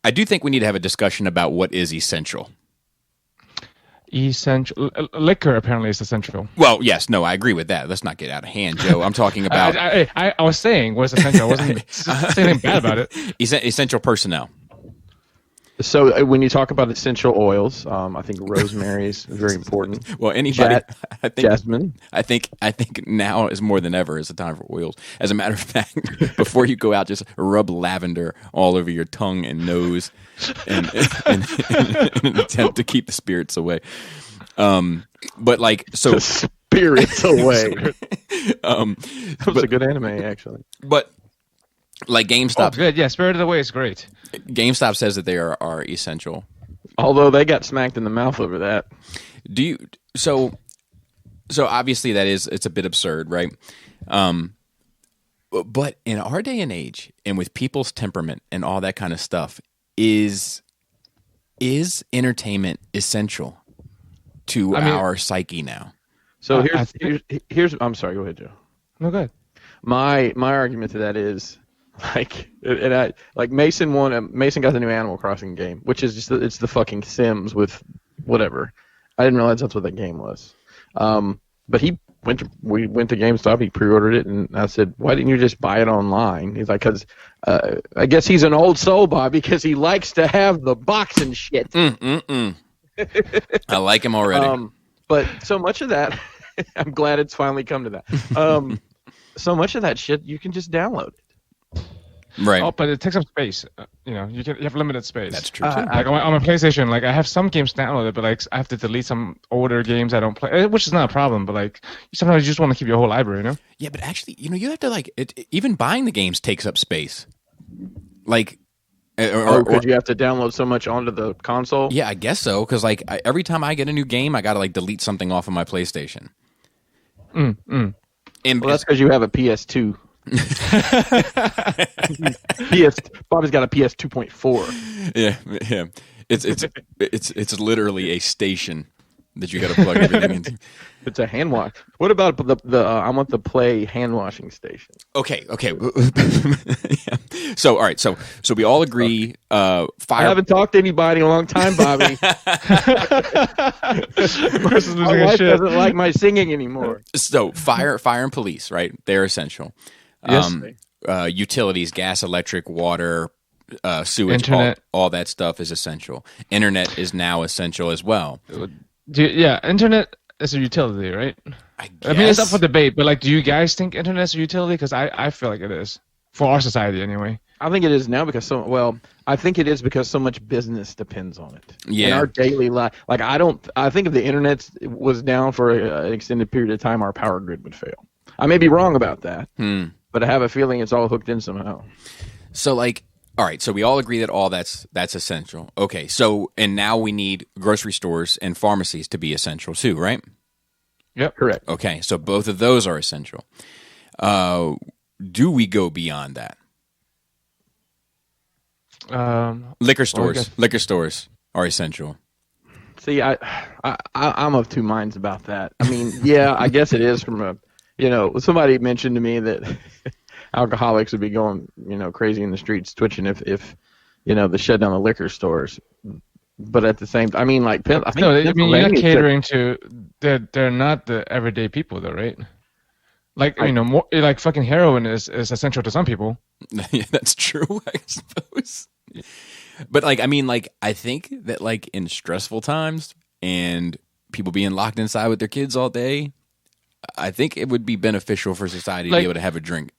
I do think we need to have a discussion about what is essential. Essential liquor apparently is essential. Well, yes, no, I agree with that. Let's not get out of hand, Joe. I'm talking about. I was saying what's essential. I wasn't saying anything bad about it. Essential personnel. So when you talk about essential oils, I think rosemary is very important. Well, anybody, I think, jasmine. I think now is more than ever is the time for oils. As a matter of fact, before you go out, just rub lavender all over your tongue and nose, in an attempt to keep the spirits away. But like so, the spirits away. That was a good anime, actually. But like GameStop, good, yeah, Spirited Away is great. GameStop says that they are essential. Although they got smacked in the mouth over that. Do you? So obviously it's a bit absurd, right? But in our day and age, and with people's temperament and all that kind of stuff, is entertainment essential to our psyche now? So here's. I'm sorry. Go ahead, Joe. No, go ahead. My argument to that is like Mason got the new Animal Crossing game, which is just it's the fucking Sims with whatever. I didn't realize that's what that game was. But we went to GameStop. He pre-ordered it, and I said, "Why didn't you just buy it online?" He's like, "Cause I guess he's an old soul, Bob, because he likes to have the box and shit." I like him already. But so much of that, I'm glad it's finally come to that. So much of that shit you can just download it. Right. Oh, but it takes up space. You have limited space. That's true too. Like on my PlayStation, like I have some games downloaded, but like I have to delete some older games I don't play, which is not a problem. But like sometimes you just want to keep your whole library, you know? Yeah, but actually, you have to like even buying the games takes up space. Like, could you have to download so much onto the console? Yeah, I guess so. Because like every time I get a new game, I gotta like delete something off of my PlayStation. And that's because you have a PS2. Bobby's got a PS 2.4. Yeah. It's literally a station that you got to plug everything into. It's a hand wash. What about the I want the Play hand washing station? Okay. Yeah. So all right. So we all agree. I haven't talked to anybody in a long time, Bobby. My wife doesn't like my singing anymore. So fire and police, right? They're essential. Yes. Utilities, gas, electric, water, sewage, Internet. all that stuff is essential. Internet is now essential as well. Internet is a utility, right? I guess. I mean, it's up for debate, but like, do you guys think internet is a utility? Because I feel like it is for our society anyway. I think it is now because I think it is because so much business depends on it. Yeah. In our daily life, like I think if the internet was down for an extended period of time, our power grid would fail. I may be wrong about that, but I have a feeling it's all hooked in somehow. So like, all right, so we all agree that all that's essential. Okay, so and now we need grocery stores and pharmacies to be essential too, right? Yep, correct. Okay, so both of those are essential. Do we go beyond that? Liquor stores are essential. See, I'm of two minds about that. I mean, yeah, I guess it is from somebody mentioned to me that alcoholics would be going, crazy in the streets, twitching if they shut down the liquor stores. But at the same time, I mean, like, I think you're not catering to. They're not the everyday people, though, right? Like, more like fucking heroin is essential to some people. Yeah, that's true, I suppose. But like, I mean, like, I think that like in stressful times and people being locked inside with their kids all day, I think it would be beneficial for society to be able to have a drink.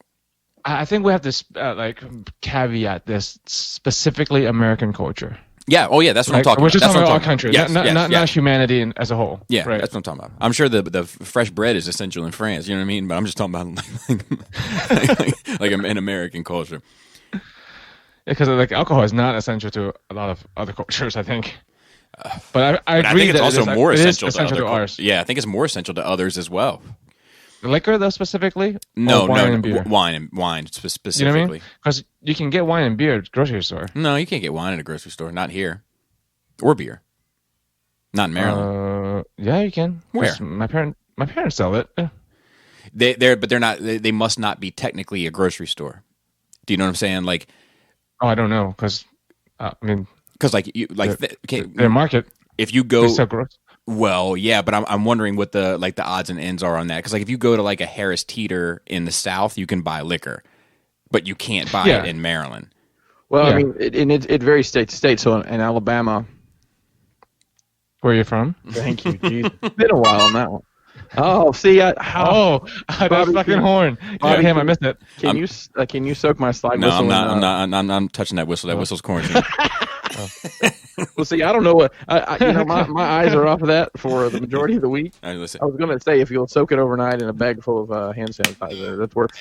I think we have to caveat this specifically American culture. Yeah. Oh, yeah. That's what I'm talking about. We're just talking about our country, yes, not humanity as a whole. Yeah, right. That's what I'm talking about. I'm sure the fresh bread is essential in France. You know what I mean? But I'm just talking about like an American culture. Because like alcohol is not essential to a lot of other cultures, I think. But I agree think it's also more essential to ours. Yeah, I think it's more essential to others as well. Liquor, though, specifically? No, wine and beer? Wine specifically. You know what I mean? Because you can get wine and beer at the grocery store. No, you can't get wine at a grocery store. Not here. Or beer. Not in Maryland. Yeah, you can. Where? My parents sell it. They're not. They must not be technically a grocery store. Do you know what I'm saying? Like, I don't know, because I mean, because their market. if you go, They're so gross. well, yeah, but I'm wondering what the odds and ends are on that. Because if you go to a Harris Teeter in the South, you can buy liquor, but you can't buy it in Maryland. Well, I mean, it varies state to state. So in Alabama, where are you from? Thank you, Jesus. It's been a while on that one. Oh, see, that fucking horn! Bobby, Damn, I missed it. Can you soak my slide No, whistle? I'm not touching that whistle. That whistle's quarantine. Well, see, I don't know what my eyes are off of that for the majority of the week. All right, listen. I was going to say if you'll soak it overnight in a bag full of hand sanitizer, that's worth.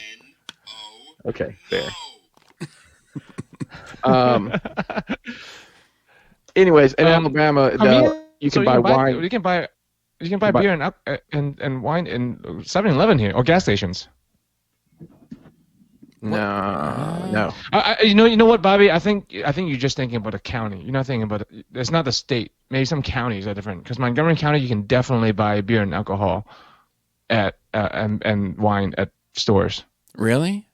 Okay, fair. Anyways, in Alabama, you can buy wine. You can buy beer and wine in 7-Eleven here or gas stations. No. You know what, Bobby? I think you're just thinking about a county. You're not thinking about it's not the state. Maybe some counties are different. Because Montgomery County, you can definitely buy beer and alcohol and wine at stores. Really?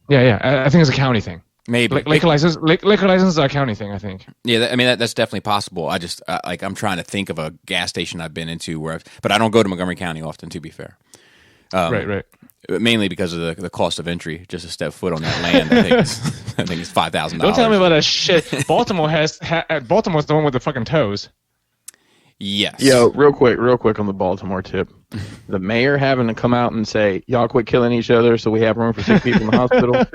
Yeah. I think it's a county thing. Maybe liquor licenses are a county thing, I think. Yeah, I mean that's definitely possible. I just I'm trying to think of a gas station I've been into but I don't go to Montgomery County often. To be fair, right. Mainly because of the cost of entry. Just to step foot on that land, I think it's $5,000. Don't tell me about that shit. Baltimore's the one with the fucking toes. Yes. Yo, real quick on the Baltimore tip. The mayor having to come out and say, y'all quit killing each other so we have room for 6 people in the hospital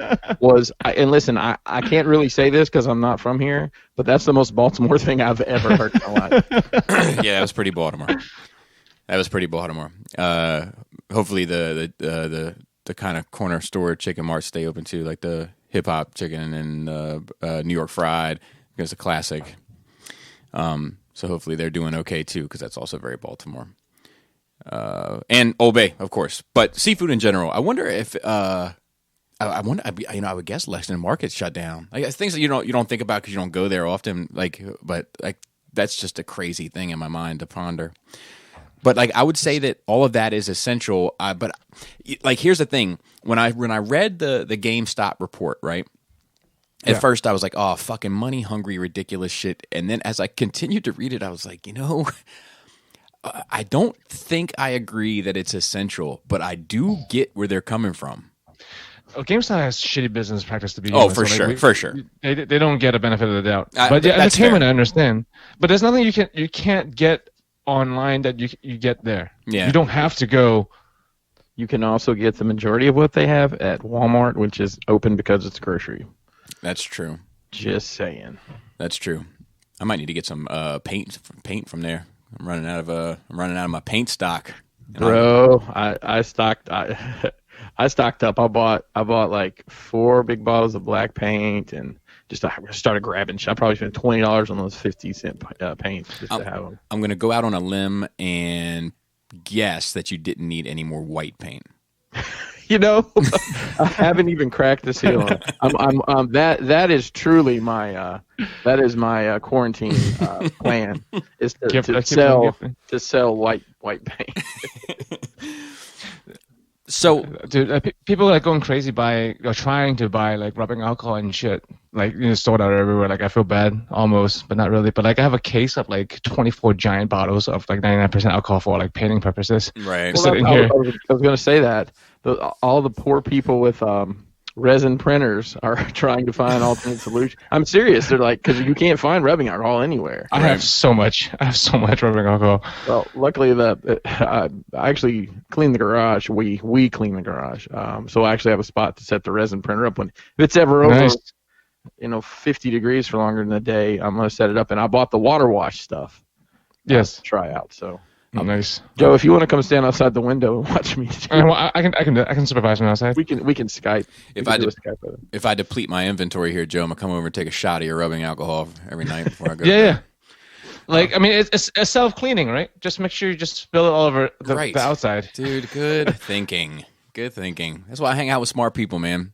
and listen, I can't really say this because I'm not from here, but that's the most Baltimore thing I've ever heard in my life. Yeah, that was pretty Baltimore. Hopefully the kind of corner store chicken marts stay open too, like the hip hop chicken and New York fried, because it's a classic. So hopefully they're doing okay too, because that's also very Baltimore. And Old Bay, of course, but seafood in general. I wonder if I would guess Lexington Market's shut down. Like things that you don't think about because you don't go there often. But that's just a crazy thing in my mind to ponder. But I would say that all of that is essential. But here's the thing: when I read the GameStop report, right? At first, I was like, "Oh, fucking money hungry, ridiculous shit." And then, as I continued to read it, I was like, I don't think I agree that it's essential, but I do get where they're coming from. Well, GameStop has shitty business practice to begin with. Oh, for sure. They don't get a benefit of the doubt. But entertainment, I understand. But there's nothing you can't get online that you get there. Yeah. You don't have to go. You can also get the majority of what they have at Walmart, which is open because it's grocery. That's true. Just saying. That's true. I might need to get some paint from there. I'm running out of my paint stock. Bro, I stocked up. I bought like 4 big bottles of black paint and just started grabbing. I probably spent $20 on those 50-cent paints just to have them. I'm going to go out on a limb and guess that you didn't need any more white paint. I haven't even cracked the seal on it. That is truly my quarantine plan is to sell white paint. So, dude, people are going crazy trying to buy rubbing alcohol and shit, sold out everywhere. I feel bad almost, but not really. But I have a case of 24 giant bottles of 99% alcohol for painting purposes. Right. Sitting here. I was going to say that all the poor people with resin printers are trying to find alternate solutions. I'm serious. They're because you can't find rubbing alcohol anywhere. I have so much rubbing alcohol. Well, luckily I actually clean the garage. We clean the garage. So I actually have a spot to set the resin printer up if it's ever over, 50 degrees for longer than a day. I'm going to set it up, and I bought the water wash stuff. Yes. To try out. So. Nice, Joe. If you want to come stand outside the window and watch me, I can supervise from outside. We can Skype. If I deplete my inventory here, Joe, I'm gonna come over and take a shot of your rubbing alcohol every night before I go. Yeah. It's self cleaning, right? Just make sure you just spill it all over the outside. Dude, good thinking. Good thinking. That's why I hang out with smart people, man.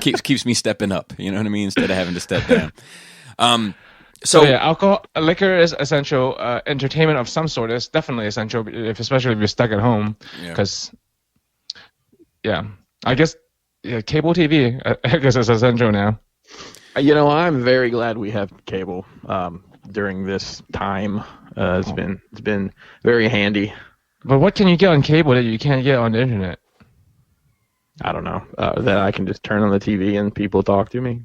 Keeps me stepping up. You know what I mean? Instead of having to step down. So alcohol, liquor is essential. Entertainment of some sort is definitely essential, especially if you're stuck at home. Because, I guess cable TV I guess is essential now. I'm very glad we have cable during this time. It's been very handy. But what can you get on cable that you can't get on the internet? I don't know. That I can just turn on the TV and people talk to me.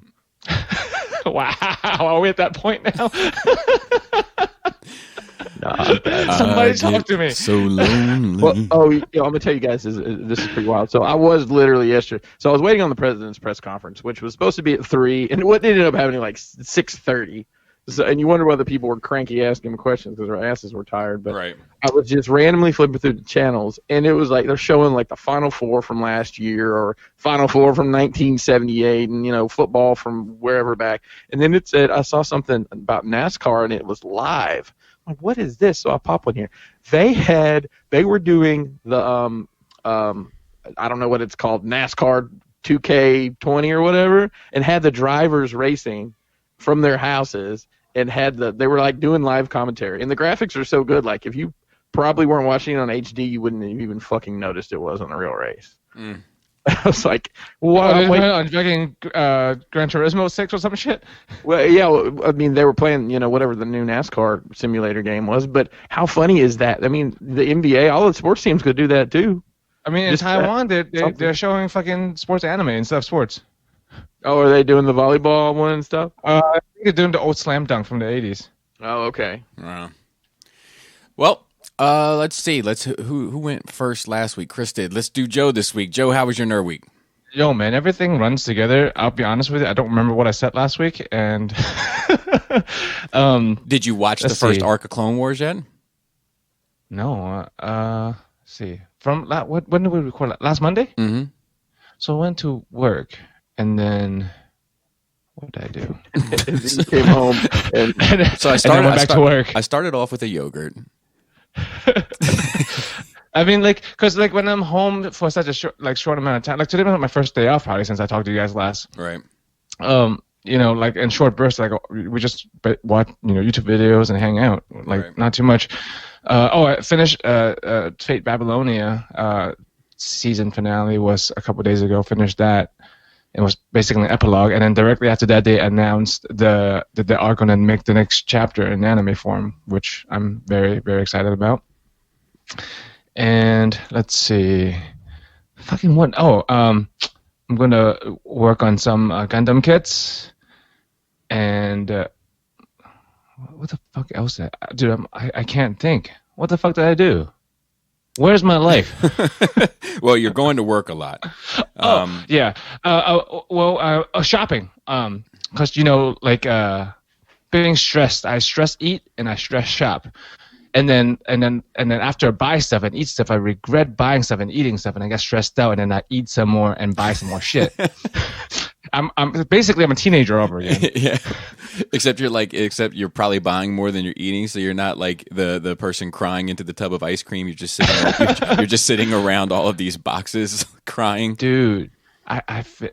Wow, are we at that point now? Somebody talk to me. So lonely. Well, I'm gonna tell you guys this is pretty wild. So I was literally yesterday. So I was waiting on the president's press conference, which was supposed to be at 3, and what ended up happening like 6:30. So, and you wonder whether people were cranky asking him questions because their asses were tired. But Right. I was just randomly flipping through the channels, and it was like they're showing like the Final Four from last year or Final Four from 1978, and football from wherever back. And then it said I saw something about NASCAR, and it was live. I'm like, what is this? So I pop on here. They were doing the I don't know what it's called, NASCAR 2K20 or whatever, and had the drivers racing from their houses. And they were like doing live commentary, and the graphics are so good. Like if you probably weren't watching it on HD, you wouldn't have even fucking noticed it wasn't a real race. I was like, "What?" On fucking Gran Turismo 6 or some shit. Well, yeah. I mean, they were playing, whatever the new NASCAR simulator game was. But how funny is that? I mean, the NBA, all the sports teams could do that too. I mean, in Taiwan, they're showing fucking sports anime and stuff. Sports. Oh, are they doing the volleyball one and stuff? I think they're doing the old slam dunk from the 80s. Oh, okay. Well, let's see. Who went first last week? Chris did. Let's do Joe this week. Joe, how was your nerd week? Yo, man, everything runs together. I'll be honest with you. I don't remember what I said last week. And did you watch the first arc of Clone Wars yet? No. Let's see. When did we record? Last Monday? Mm-hmm. So I went to work. And then, what did I do? You came home, so I went back to work. I started off with a yogurt. I mean, because when I'm home for such a short amount of time, like today was my first day off probably since I talked to you guys last. Right. Like in short bursts, like we just watch YouTube videos and hang out, not too much. I finished Fate Babylonia season finale was a couple days ago. Finished that. It was basically an epilogue, and then directly after that, they announced that they are going to make the next chapter in anime form, which I'm very, very excited about. And let's see, fucking what? I'm going to work on some Gundam kits, and what the fuck else? Dude, I can't think. What the fuck did I do? Where's my life? Well, you're going to work a lot. Yeah. Shopping. Because being stressed, I stress eat and I stress shop, and then after I buy stuff and eat stuff, I regret buying stuff and eating stuff, and I get stressed out, and then I eat some more and buy some more shit. I'm a teenager over again. Yeah. Except you're probably buying more than you're eating, so you're not like the person crying into the tub of ice cream. You're just sitting you're just sitting around all of these boxes crying. Dude,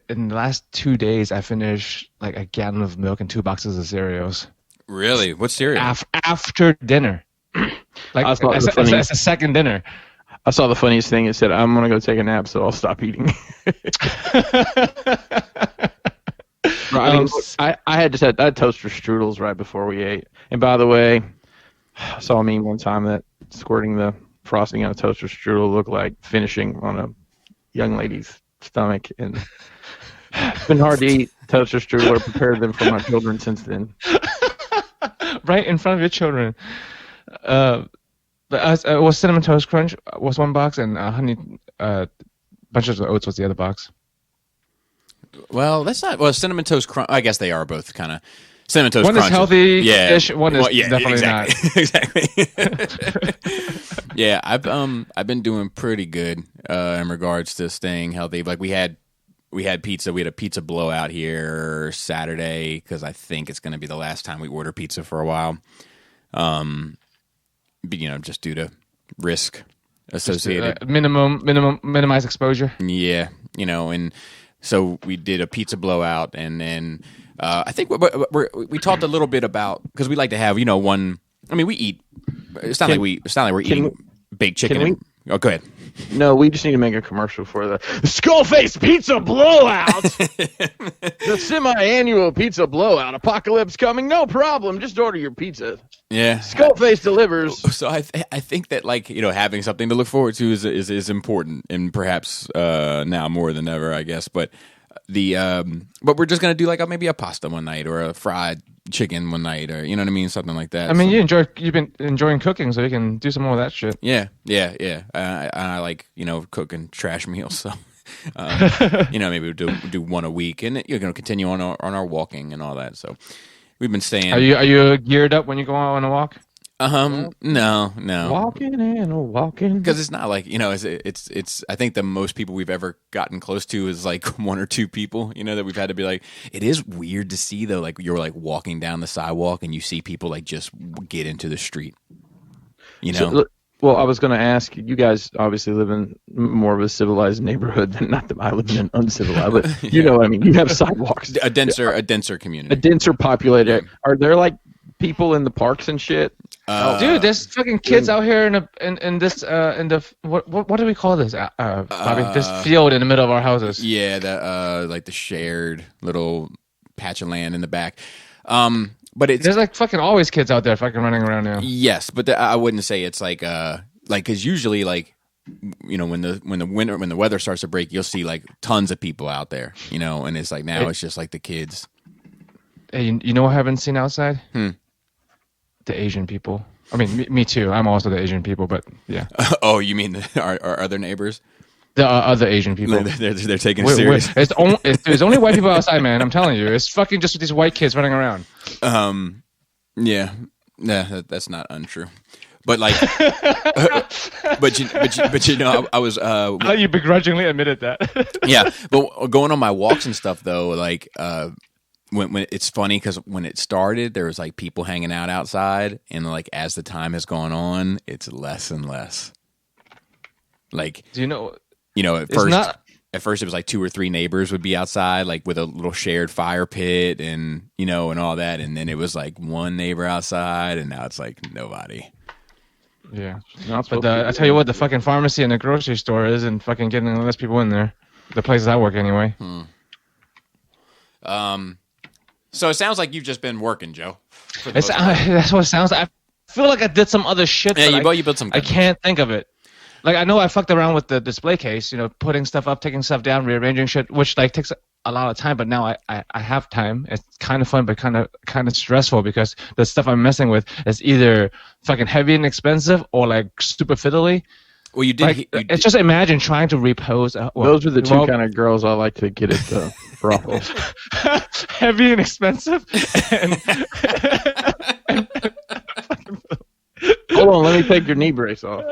in the last 2 days I finished like a gallon of milk and 2 boxes of cereals. Really? What cereal? After dinner. As a second dinner. I saw the funniest thing. It said, "I'm gonna go take a nap, so I'll stop eating." I had toaster strudels right before we ate. And by the way, I saw a meme one time that squirting the frosting on a toaster strudel looked like finishing on a young lady's stomach. And it's been hard to eat toaster strudel or prepare them for my children since then. Right in front of your children. It was Cinnamon Toast Crunch was one box, and honey bunches of oats was the other box. Well, that's not. Well, Cinnamon Toast Crunch. I guess they are both kind of Cinnamon Toast Crunch. One is healthy-ish. Yeah. One is definitely not. Exactly. Yeah, I've been doing pretty good in regards to staying healthy. Like we had pizza. We had a pizza blowout here Saturday because I think it's going to be the last time we order pizza for a while. Just due to risk associated. Minimize exposure. Yeah, and so we did a pizza blowout, and then I think we talked a little bit about, because we like to have one. I mean, we eat. It's not like we're eating baked chicken. Can we, go ahead. No, we just need to make a commercial for the Skullface Pizza Blowout. The semi-annual pizza blowout. Apocalypse coming, no problem. Just order your pizza. Yeah, Skullface delivers. So I think that, like, you know, having something to look forward to is important, and perhaps now more than ever, I guess. But but we're just gonna do like maybe a pasta one night or a fried chicken one night, or you know what I mean, something like that. I mean, you've been enjoying cooking, so you can do some more of that shit. Yeah. I like, you know, cooking trash meals, so you know, maybe we'll do one a week, and you're gonna continue on our walking and all that. So we've been staying. Are you geared up when you go on a walk? No. Walking and walking. Because it's not like, you know, it's. I think the most people we've ever gotten close to is like one or two people, you know, that we've had to be like. It is weird to see though, like you're like walking down the sidewalk and you see people like just get into the street. You know. So, well, I was going to ask you guys. Obviously, live in more of a civilized neighborhood than not that I live in an uncivilized. But you know what I mean. You have sidewalks. A denser community. A denser populated. Are there like people in the parks and shit? Dude, there's fucking kids out here in the what do we call this, Bobby? This field in the middle of our houses. Yeah, like the shared little patch of land in the back. But there's like fucking always kids out there fucking running around now. Yes, but I wouldn't say it's like because usually like, you know, when the weather starts to break, you'll see like tons of people out there, you know, and it's like now it's just like the kids. Hey, you know what I haven't seen outside? The Asian people. I mean, me too. I'm also the Asian people, but yeah. Oh, you mean our other neighbors? The other Asian people. They're taking it serious. There's only white people outside, man. I'm telling you. It's fucking just these white kids running around. Yeah. Nah, that's not untrue. But like, but you know, I was. You begrudgingly admitted that. Yeah, but going on my walks and stuff though, like, when it's funny because when it started, there was like people hanging out outside, and like as the time has gone on, it's less and less. Like, do you know? You know, at first it was like 2 or 3 neighbors would be outside, like with a little shared fire pit, and you know, and all that, and then it was like one neighbor outside, and now it's like nobody. Yeah, but I tell you what, the fucking pharmacy and the grocery store isn't fucking getting less people in there. The places I work anyway. So it sounds like you've just been working, Joe. That's what it sounds like. I feel like I did some other shit. Yeah, you built some. I can't think of it. Like, I know I fucked around with the display case, you know, putting stuff up, taking stuff down, rearranging shit, which like takes a lot of time. But now I have time. It's kind of fun, but kind of stressful because the stuff I'm messing with is either fucking heavy and expensive or like super fiddly. Well, you did. Like, it's just imagine trying to repose. Those are the two kind of girls I like to get at the brothels. Heavy and expensive. Hold on, let me take your knee brace off.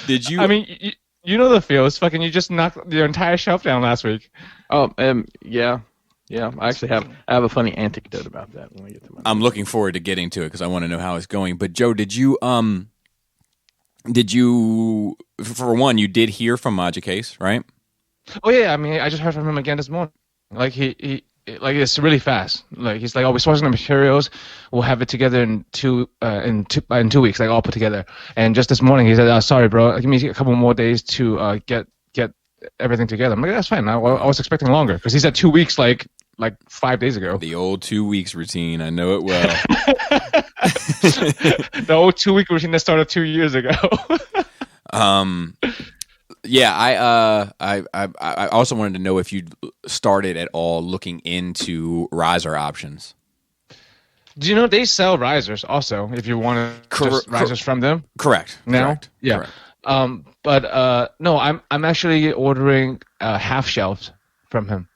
Did you? I mean, you know the feels. Fucking, you just knocked your entire shelf down last week. Oh, yeah. I actually have a funny anecdote about that when we get to my. I'm looking forward to getting to it because I want to know how it's going. But Joe, did you for one, you did hear from Maja Case, right? Oh yeah, I mean, I just heard from him again this morning. Like he like it's really fast. Like he's like, oh, we're sourcing the materials. We'll have it together in 2 weeks, like all put together. And just this morning, he said, sorry, bro, give me a couple more days to get everything together. I'm like, that's fine. I was expecting longer because he said 2 weeks, like 5 days ago. The old 2 weeks routine. I know it well. The old 2 week routine that started 2 years ago. Yeah, I also wanted to know if you started at all looking into riser options. Do you know they sell risers also? If you want to risers from them, correct. Now, correct. Yeah. Correct. But no, I'm actually ordering half shelves from him.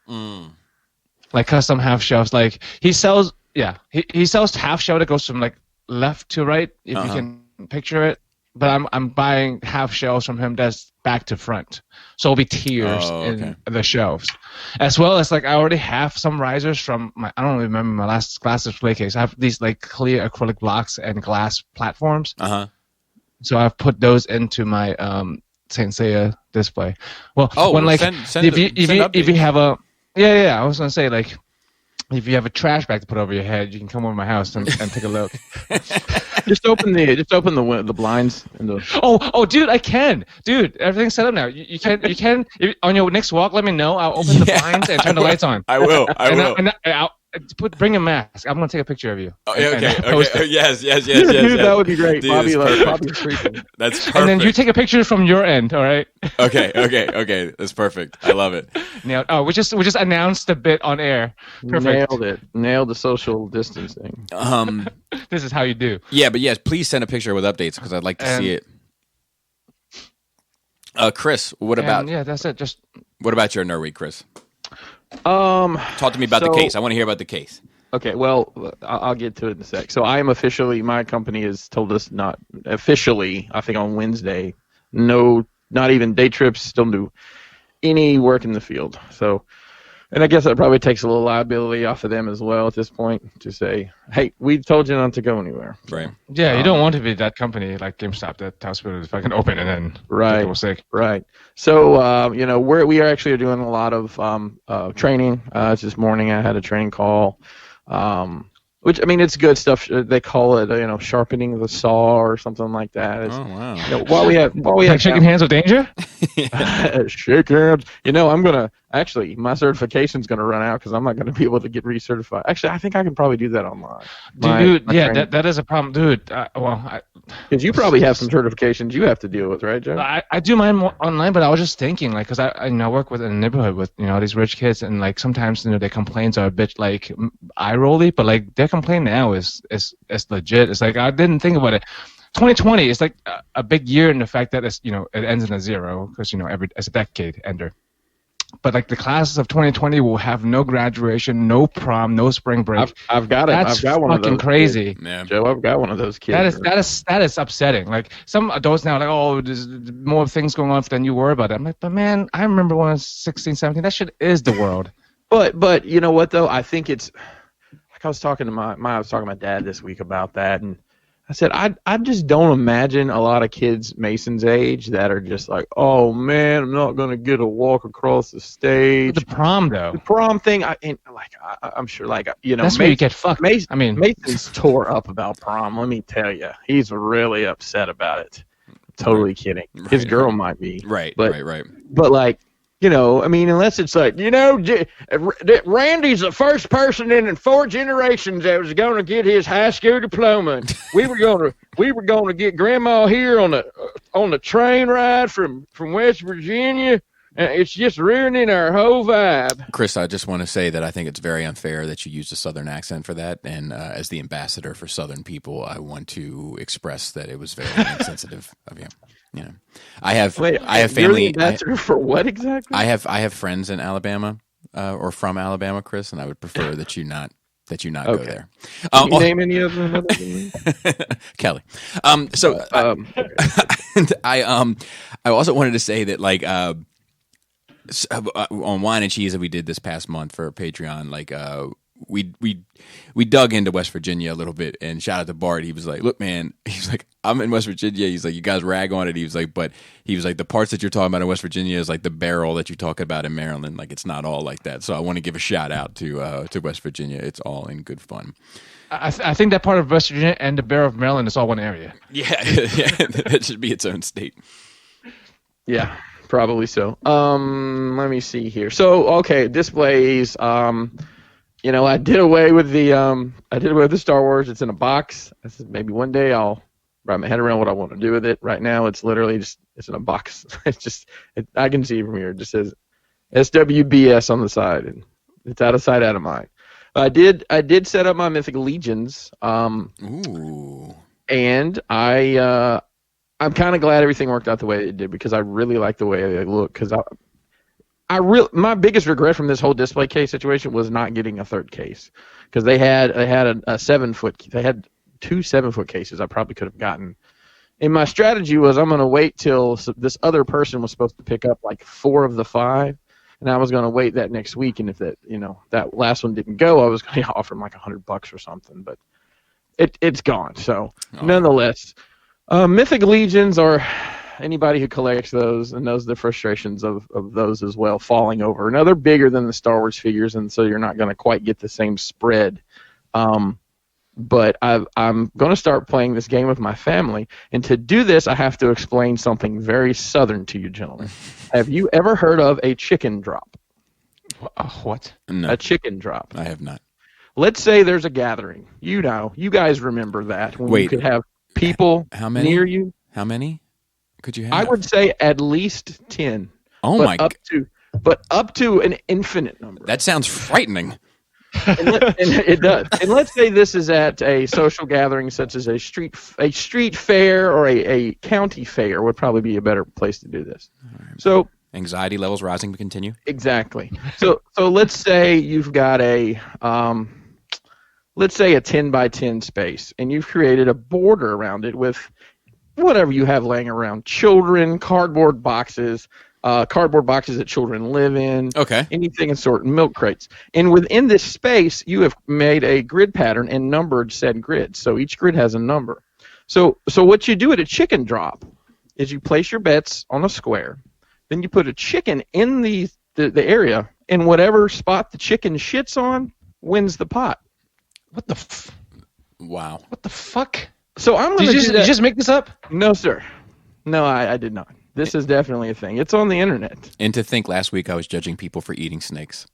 Like custom half shelves. Like he sells half shelf that goes from like left to right, if you can picture it. But I'm buying half shelves from him that's back to front, so it'll be tiers in the shelves, as well as like I already have some risers from I don't remember my last glass display case. I have these like clear acrylic blocks and glass platforms. So I've put those into my Saint Seiya display. Well, if you have a I was gonna say like if you have a trash bag to put over your head, you can come over my house and take a look. Just open the blinds and the. Oh, dude, I can. Dude, everything's set up now. You can. On your next walk, let me know. I'll open the blinds and turn the lights on. I will. I'll bring a mask. I'm gonna take a picture of you. Oh, okay. Yes. Dude, that would be great. Dude, Bobby's perfect. freaking. That's perfect. And then you take a picture from your end. All right. Okay. That's perfect. I love it. Now, we just announced the bit on air. Perfect. Nailed it. Nailed the social distancing. This is how you do. Yeah, but yes, please send a picture with updates because I'd like to see it. Chris, what about? Yeah, that's it. What about your nerd week, Chris? Talk to me about the case. I want to hear about the case. Okay, well, I'll get to it in a sec. So I am officially, my company has told us not officially, I think on Wednesday, no, not even day trips, still do any work in the field. So, and I guess that probably takes a little liability off of them as well at this point to say, hey, we told you not to go anywhere. Right. Yeah, you don't want to be that company like GameStop that tells people if I can open and then people sick. Right. So, we are actually doing a lot of training. This morning I had a training call. Which, I mean, it's good stuff. They call it, sharpening the saw or something like that. Oh, wow. While we have shaking hands with danger? Shake hands. I'm going to, actually, my certification's going to run out because I'm not going to be able to get recertified. Actually, I think I can probably do that online. Dude, that is a problem. Dude, because you probably have some certifications you have to deal with, right, Joe? I do mine online, but I was just thinking, like, because I work with in a neighborhood with, these rich kids, and, like, sometimes, their complaints are a bit, like, eye-rolly, but, like, their complaint now is legit. It's like, I didn't think about it. 2020 is, like, a big year in the fact that it's, it ends in a zero, because, it's a decade ender. But like the classes of 2020 will have no graduation, no prom, no spring break. I've got it. That's I've got one of those. Fucking crazy. Yeah. Joe, I've got one of those kids. That is upsetting. Like some adults now, are like, oh, there's more things going on than you worry about it. I'm like, but man, I remember when I was 16, 17. That shit is the world. But you know what though? I think it's like I was talking to my dad this week about that, and I said, I just don't imagine a lot of kids Mason's age that are just like, oh, man, I'm not going to get a walk across the stage. The prom, though. The prom thing, I'm sure, like, that's where you get fucked. Mason's tore up about prom, let me tell you. He's really upset about it. Totally kidding. Right. His girl might be. Right. But, like, unless it's like, Randy's the first person in 4 generations that was going to get his high school diploma. We were going to get Grandma here on the train ride from West Virginia. It's just ruining our whole vibe. Chris, I just want to say that I think it's very unfair that you used a Southern accent for that. And as the ambassador for Southern people, I want to express that it was very insensitive of you. I have family. You're the ambassador for what exactly? I have friends in Alabama, or from Alabama, Chris, and I would prefer that you not go there. Can you name any of them? Kelly. And I also wanted to say that like on Wine and Cheese that we did this past month for Patreon, like we dug into West Virginia a little bit, and shout out to Bart. He was like, look, man, he's like, I'm in West Virginia. He's like, you guys rag on it. He was like, but he was like, the parts that you're talking about in West Virginia is like the barrel that you talk about in Maryland. Like, it's not all like that. So I want to give a shout out to West Virginia. It's all in good fun. I think that part of West Virginia and the Barrel of Maryland is all one area. Yeah, it should be its own state. Yeah, probably so. Let me see here. So, okay, displays. I did away with the Star Wars. It's in a box. I said maybe one day I'll wrap my head around what I want to do with it. Right now, it's literally it's in a box. I can see from here. It just says SWBS on the side, and it's out of sight, out of mind. I did set up my Mythic Legions. Ooh. And I'm kind of glad everything worked out the way it did because I really like the way they look. Because my biggest regret from this whole display case situation was not getting a third case because they had a 7-foot. They had 2 7-foot cases I probably could have gotten. And my strategy was I'm going to wait till this other person was supposed to pick up like 4 of the 5, and I was going to wait that next week. And if that last one didn't go, I was going to offer him like $100 or something. But it's gone. So nonetheless, Mythic Legions are. anybody who collects those and knows the frustrations of those as well, falling over. Now, they're bigger than the Star Wars figures, and so you're not going to quite get the same spread. But I'm going to start playing this game with my family, and to do this, I have to explain something very Southern to you gentlemen. Have you ever heard of a chicken drop? What? No, A chicken drop. I have not. Let's say there's a gathering. You know, you guys remember that when you could have people How many? near you. How many could you have? I would say at least 10. Oh but my up god. But up to an infinite number. That sounds frightening. And it does. And let's say this is at a social gathering such as a street fair or a county fair would probably be a better place to do this. So Anxiety levels rising. Continue. exactly. So let's say you've got let's say a 10 by 10 space, and you've created a border around it with whatever you have laying around: children, cardboard boxes that children live in, Okay. anything in sort, milk crates. And within this space, you have made a grid pattern and numbered said grid. So each grid has a number. So what you do at a chicken drop is you place your bets on a square, then you put a chicken in the area, and whatever spot the chicken shits on wins the pot. What the Wow. what the fuck? So I'm Did going you to just make this up? No, sir. No, I did not. This is definitely a thing. It's on the internet. And to think last week I was judging people for eating snakes.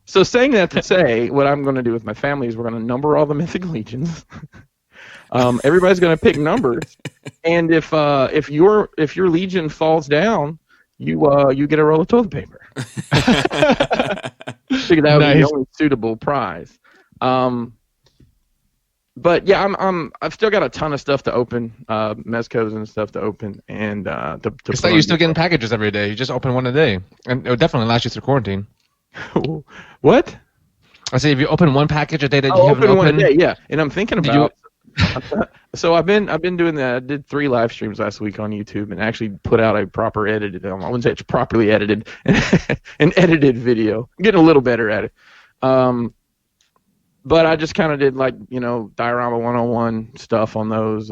So saying that to say, what I'm going to do with my family is we're going to number all the mythic legions. Everybody's going to pick numbers, and if your legion falls down, you get a roll of toilet paper. Figure that would be the only suitable prize. But yeah, I've still got a ton of stuff to open, mezcos and stuff to open, and to It's like you're still getting packages every day. You just open one a day, and it would definitely last you through quarantine. What? I say if you open one package a day that you I'll haven't open one a opened. day, yeah. And I'm thinking about. So I've been doing that. I did 3 live streams last week on YouTube and actually put out a proper edited. I wouldn't say it's properly edited, an edited video. I'm getting a little better at it. But I just kind of did Diorama 101 stuff on those,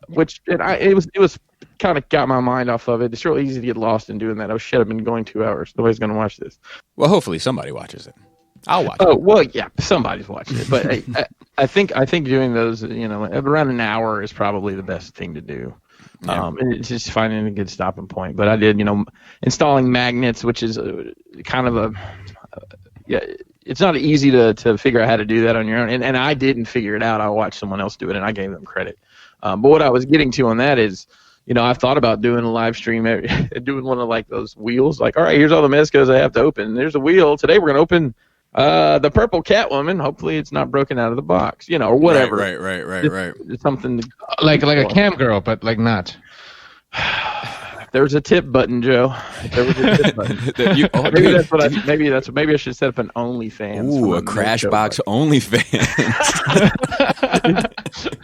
which it was kind of got my mind off of it. It's real easy to get lost in doing that. Oh shit, I've been going 2 hours. Nobody's gonna watch this. Well, hopefully somebody watches it. I'll watch Oh it. well, yeah, somebody's watching it. But hey, I think doing those, around an hour is probably the best thing to do. Yeah. And it's just finding a good stopping point. But I did, installing magnets, which is kind of it's not easy to figure out how to do that on your own. And I didn't figure it out. I watched someone else do it, and I gave them credit. But what I was getting to on that is, I've thought about doing a live stream, doing one of those wheels. Like, all right, here's all the mezcos I have to open. There's a wheel. Today we're going to open the purple Catwoman. Hopefully it's not broken out of the box, or whatever. Right. It's something Like a cam girl, but not. There's a tip button, Joe. There was a tip button. Maybe I should set up an OnlyFans. Ooh, a Crashbox OnlyFans.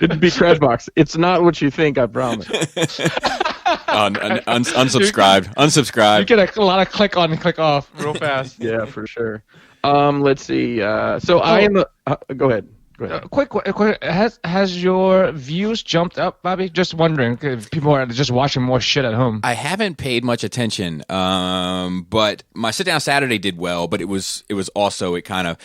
It'd be Crashbox. It's not what you think, I promise. Unsubscribed. Unsubscribed. You get a lot of click on and click off real fast. Yeah, for sure. Let's see. I am. Go ahead. Quick, has your views jumped up, Bobby? Just wondering if people are just watching more shit at home. I haven't paid much attention, but my sit down Saturday did well. But it was also it kind of,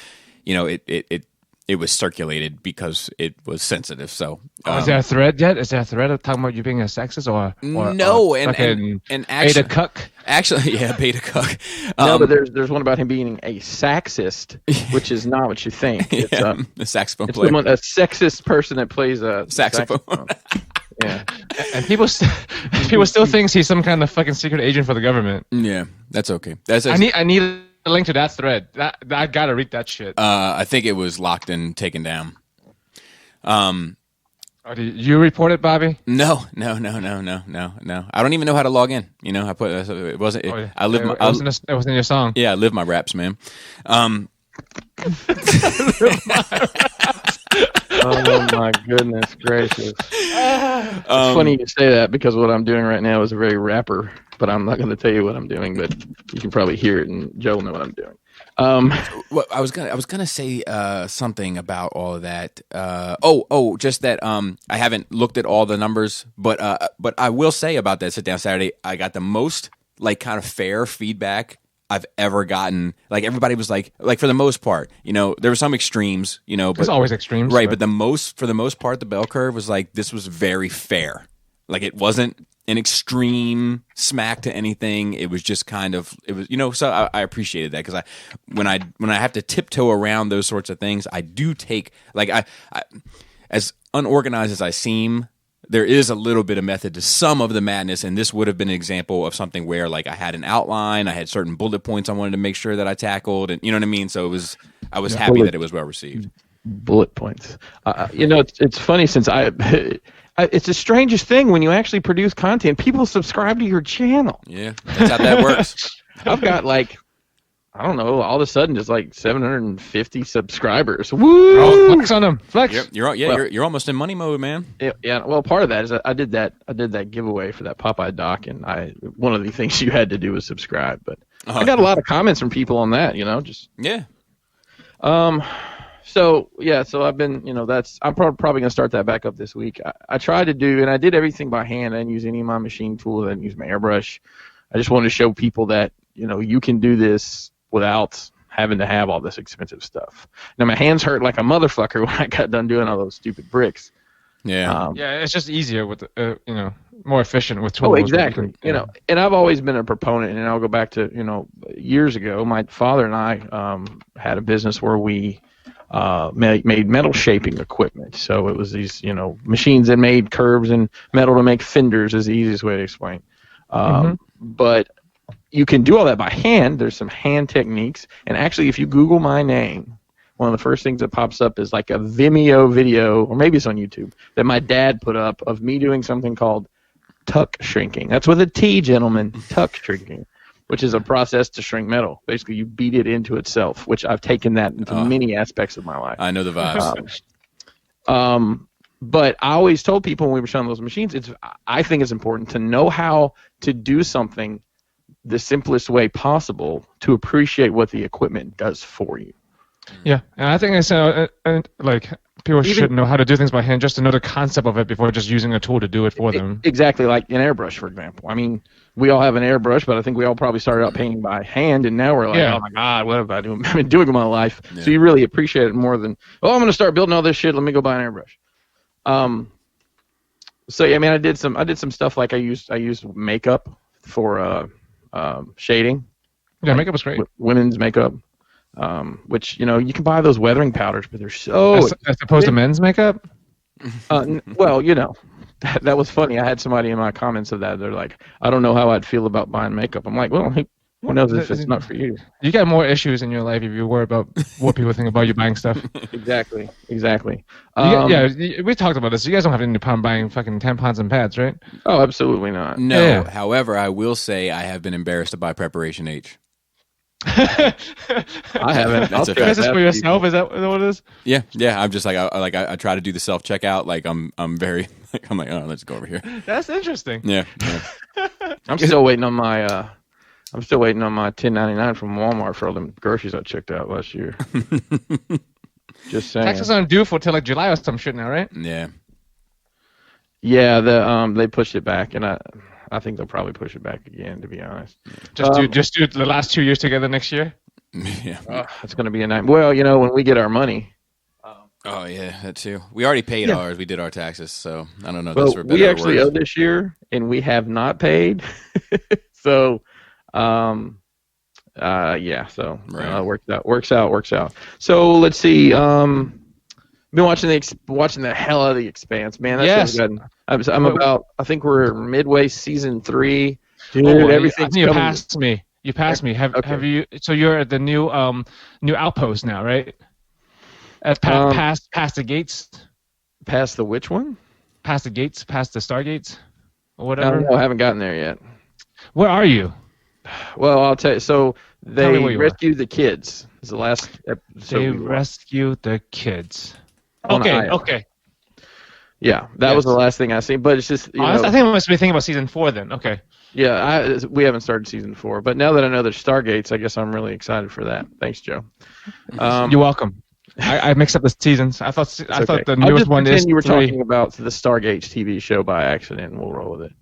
it was circulated because it was sensitive. So is there a thread yet? Is there a thread of talking about you being a sexist or no? And actually, beta cuck? Actually, yeah, beta cuck. No, but there's one about him being a saxist, which is not what you think. It's a saxophone player, a sexist person that plays a saxophone. Yeah, and people still thinks he's some kind of fucking secret agent for the government. Yeah, that's okay. I need a link to that thread. I gotta read that shit. I think it was locked and taken down. Did you report it, Bobby? No. I don't even know how to log in. I put it wasn't. I live. It wasn't your song. Yeah, I live my raps, man. Oh my goodness gracious! It's funny you say that because what I'm doing right now is a very rapper, but I'm not going to tell you what I'm doing. But you can probably hear it, and Joe will know what I'm doing. Well, I was gonna say something about all of that. Just that I haven't looked at all the numbers, but I will say about that sit down Saturday, I got the most like kind of fair feedback I've ever gotten. Like everybody was like for the most part, there were some extremes, but There's always extremes, right? But for the most part, the bell curve was like this was very fair. Like it wasn't an extreme smack to anything. It was just kind of So I appreciated that because when I have to tiptoe around those sorts of things, I do take I as unorganized as I seem. There is a little bit of method to some of the madness, and this would have been an example of something where like I had an outline, I had certain bullet points I wanted to make sure that I tackled, and you know what I mean. So I was happy that it was well received. Bullet points. It's funny since it's the strangest thing when you actually produce content. People subscribe to your channel. Yeah, that's how that works. I've got I don't know, all of a sudden just 750 subscribers. Woo! Oh, flex on them. Flex. You're almost in money mode, man. Yeah. Well, part of that is I did that giveaway for that Popeye doc, and one of the things you had to do was subscribe. But I got a lot of comments from people on that. Just yeah. So I've been, I'm probably gonna start that back up this week. I tried to do, and I did everything by hand. I didn't use any of my machine tools. I didn't use my airbrush. I just wanted to show people that you can do this without having to have all this expensive stuff. Now my hands hurt like a motherfucker when I got done doing all those stupid bricks. Yeah. It's just easier with more efficient with tools. Oh, exactly. And I've always been a proponent, and I'll go back to years ago. My father and I had a business where we made metal shaping equipment. So it was these machines that made curves and metal to make fenders is the easiest way to explain. But you can do all that by hand. There's some hand techniques. And actually, if you Google my name, one of the first things that pops up is like a Vimeo video, or maybe it's on YouTube, that my dad put up of me doing something called tuck shrinking. That's with a T, gentlemen, tuck shrinking, which is a process to shrink metal. Basically, you beat it into itself, which I've taken that into many aspects of my life. I know the vibes. But I always told people when we were showing those machines, I think it's important to know how to do something the simplest way possible to appreciate what the equipment does for you. Yeah, and I think it's people should know how to do things by hand just to know the concept of it before just using a tool to do it for them. Exactly, like an airbrush, for example. I mean, we all have an airbrush, but I think we all probably started out painting by hand, and now we're like, oh my God, what have I been doing in my life? Yeah. So you really appreciate it more than, I'm going to start building all this shit. Let me go buy an airbrush. So yeah, I mean, I did some stuff like I used makeup for shading. Yeah, makeup was great. Women's makeup. Which you can buy those weathering powders, but they're so as opposed to men's makeup. Well, that was funny. I had somebody in my comments of that. They're like, I don't know how I'd feel about buying makeup. I'm like, well, who knows if it's not for you? You got more issues in your life if you worry about what people think about you buying stuff. Exactly. We talked about this. You guys don't have any problem buying fucking tampons and pads, right? Oh, absolutely not. No. Yeah. However, I will say I have been embarrassed to buy Preparation H. I haven't. That's a Is this for yourself? Is that what it is? Yeah. I'm just like I try to do the self checkout. Like I'm very I'm like, oh, let's go over here. That's interesting. Yeah. I'm still waiting on my 1099 from Walmart for all the groceries I checked out last year. Just saying. Taxes aren't due for till like July or some shit now, right? Yeah. Yeah. They pushed it back, and I think they'll probably push it back again, to be honest. Just do the last 2 years together next year. Yeah. It's going to be a night. Well, when we get our money. Oh yeah, that too. We already paid ours. We did our taxes, so I don't know if well, that's for better we actually or worse. owe this year, and we have not paid. So, yeah. So right. Works out. So let's see. Been watching the hell out of The Expanse, man. That's good. I think we're midway season 3. Dude, everything's you passed me. You passed me. Have you? So you're at the new outpost now, right? Past the gates. Past the which one? Past the gates. Past the Stargates, or whatever. No, I haven't gotten there yet. Where are you? Well, I'll tell you. So they rescued the kids. It's the last episode. They rescued the kids. Okay. Yeah, that was the last thing I seen. But it's just I think I must be thinking about season 4 then. Okay. Yeah, we haven't started season 4, but now that I know there's Stargates, I guess I'm really excited for that. Thanks, Joe. You're welcome. I mixed up the seasons. I thought the newest one is you were 3. talking about the Stargates TV show by accident, and we'll roll with it.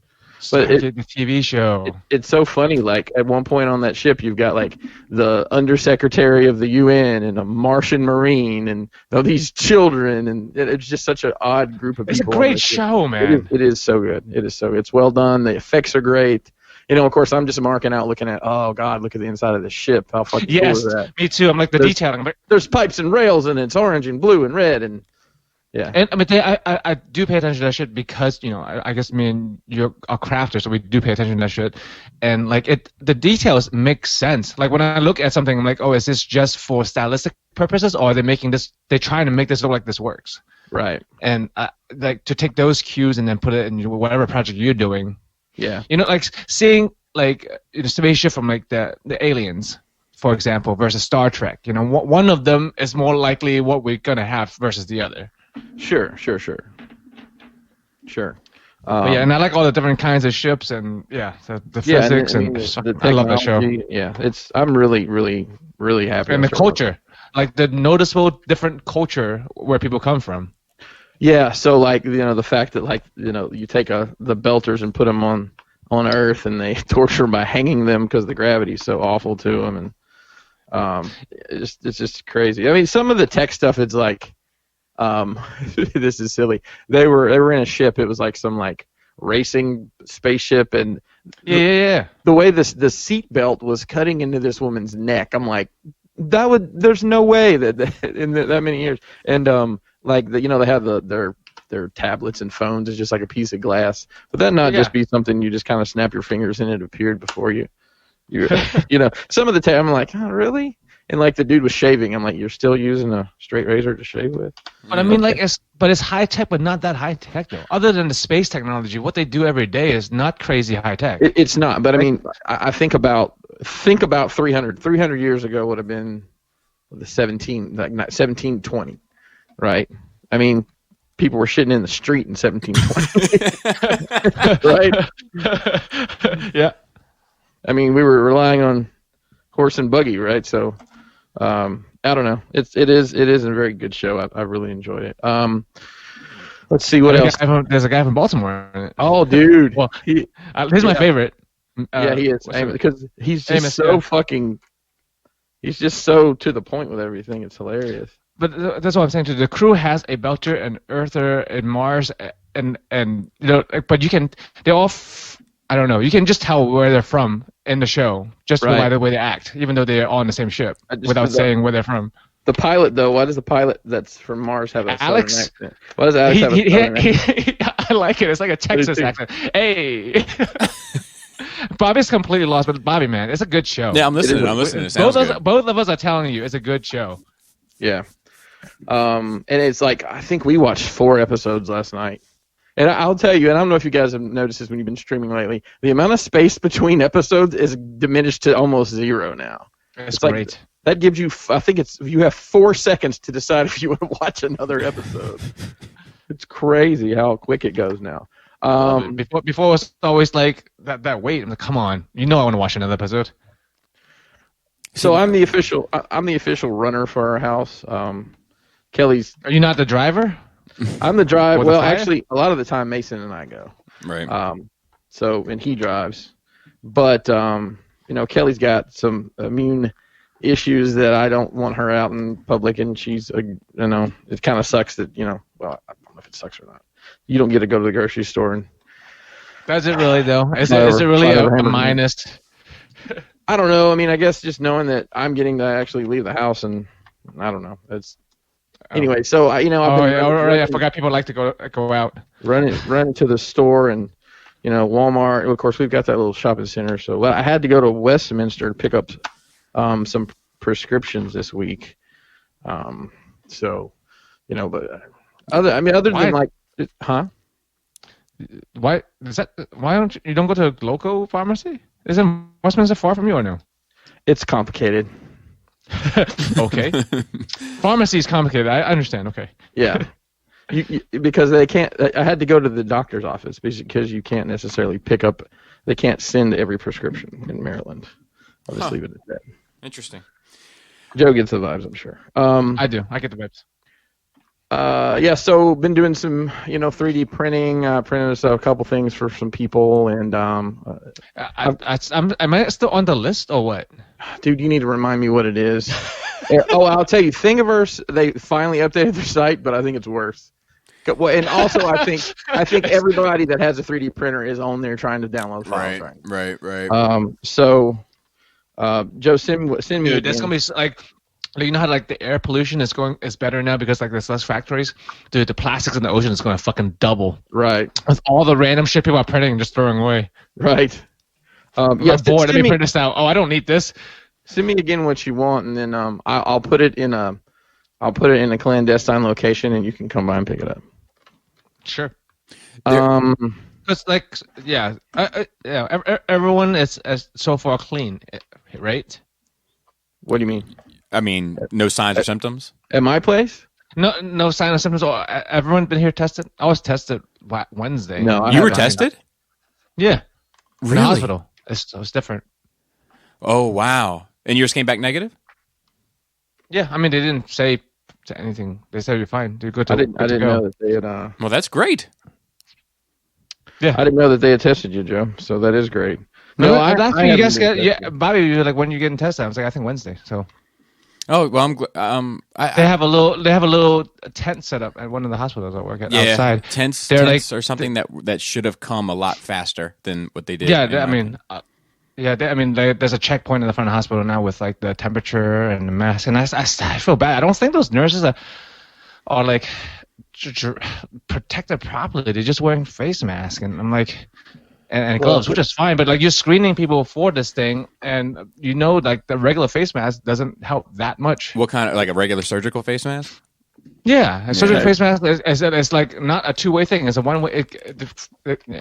But the TV show. It's so funny. Like at one point on that ship, you've got like the undersecretary of the UN and a Martian Marine and these children, and it's just such an odd group of people. It's a great show, man. It is so good. It is so good. It's well done. The effects are great. Of course, I'm just marking out, looking at, oh god, look at the inside of the ship. How fucking cool is that? Me too. I'm like the detailing. There's pipes and rails, and it's orange and blue and red, and yeah. And I mean, I do pay attention to that shit because I guess me and you are crafters, so we do pay attention to that shit. And like the details make sense. Like when I look at something, I'm like, oh, is this just for stylistic purposes, or are they making this? They're trying to make this look like this works. Right. And like to take those cues and then put it in whatever project you're doing. Yeah. Like seeing like the spaceship from like the Aliens, for example, versus Star Trek. One of them is more likely what we're gonna have versus the other. Sure. But and I like all the different kinds of ships and the physics and I love that show. Yeah, I'm really, really, really happy. And the culture, like the noticeable different culture where people come from. Yeah, so like the fact that you take the Belters and put them on Earth and they torture them by hanging them because the gravity's so awful to them, and it's just crazy. I mean, some of the tech stuff is like. This is silly. They were in a ship. It was like some like racing spaceship, and the way the seat belt was cutting into this woman's neck. I'm like, there's no way that in that many years. And they have their tablets and phones is just like a piece of glass. But that not just be something you just kind of snap your fingers and it appeared before you. Some of the time I'm like, oh really? And like the dude was shaving, I'm like, you're still using a straight razor to shave with? But I mean, it's high tech, but not that high tech though. Other than the space technology, what they do every day is not crazy high tech. It's not, but I mean, I think about 300 years ago would have been the 1720, right? I mean, people were shitting in the street in 1720, right? Yeah. I mean, we were relying on horse and buggy, right? So. I don't know. It is a very good show. I really enjoyed it. Let's see what else. There's a guy from Baltimore in it. Oh, dude. Well, he's my favorite. Yeah, he is. Because he's just so fucking. He's just so to the point with everything. It's hilarious. But that's what I'm saying too. The crew has a Belter, an Earther, and Mars, and but you can. They all. I don't know. You can just tell where they're from in the show just by the way they act, even though they're all on the same ship, without saying where they're from. The pilot, though, why does the pilot that's from Mars have a Alex? Southern accent? Why does Alex have a Southern accent? I like it. It's like a Texas accent. Hey. Bobby's completely lost, but Bobby, man, it's a good show. Yeah, I'm listening. It sounds good. Both of us are telling you it's a good show. Yeah. And it's like, I think we watched 4 episodes last night. And I'll tell you, and I don't know if you guys have noticed this when you've been streaming lately, the amount of space between episodes is diminished to almost 0 now. It's great. Like, that gives you, I think you have 4 seconds to decide if you want to watch another episode. It's crazy how quick it goes now. Before it was always like that wait. I'm like, come on, I want to watch another episode. So I'm the official runner for our house. Kelly's. Are you not the driver? I'm the driver. Well, actually, a lot of the time Mason and I go. Right. And he drives, but Kelly's got some immune issues that I don't want her out in public, and she's it kind of sucks that well, I don't know if it sucks or not. You don't get to go to the grocery store and. Does it really though? Is it really a minus? I don't know. I mean, I guess just knowing that I'm getting to actually leave the house, and I don't know. It's. Anyway, so I forgot people like to go out. Run to the store and Walmart. Of course, we've got that little shopping center. So I had to go to Westminster to pick up some prescriptions this week. But other than like, huh? Why don't you don't go to a local pharmacy? Isn't Westminster far from you or no? It's complicated. Okay. Pharmacy is complicated. I understand. Okay. Yeah. Because they can't. I had to go to the doctor's office because you can't necessarily pick up They can't send every prescription in Maryland. I'll just leave it at that. Interesting. Joe gets the vibes, I'm sure. I do. I get the vibes. Yeah, so been doing some, 3D printing, printed a couple things for some people, and am I still on the list or what? dude, you need to remind me what it is. I'll tell you, Thingiverse, they finally updated their site, but I think it's worse. Well, and also I think everybody that has a 3D printer is on there trying to download files. Right. Joe, send me. Dude, that's gonna be like. You know how like the air pollution is better now because like there's less factories. Dude, the plastics in the ocean is gonna fucking double. Right. With all the random shit people are printing and just throwing away. Right. I'm bored. Let me print this out. Oh, I don't need this. Send me again what you want, and then I'll put it in a clandestine location, and you can come by and pick it up. Sure. Because everyone is so far clean, right? What do you mean? I mean, no signs or symptoms? At my place? No signs or symptoms. Oh, everyone been here tested? I was tested Wednesday. No, you were tested? Yeah. Really? In the hospital. It's different. Oh, wow. And yours came back negative? Yeah, I mean, they didn't say anything. They said you're fine. You're good to go. I didn't know that they had... Well, that's great. Yeah. I didn't know that they had tested you, Joe, so that is great. No, I you guys get... Yeah, Bobby, you're like, when you getting tested? I was like, I think Wednesday, so... Oh well, they have a little tent set up at one of the hospitals I work at outside. Tents or something that should have come a lot faster than what they did. Yeah, there's a checkpoint in the front of the hospital now with like the temperature and the mask, and I feel bad. I don't think those nurses are like protected properly. They're just wearing face masks, and I'm like. And gloves, which is fine, but like you're screening people for this thing, and like the regular face mask doesn't help that much. What kind of, like a regular surgical face mask? Yeah, a surgical face mask is like not a two-way thing. It's a one-way.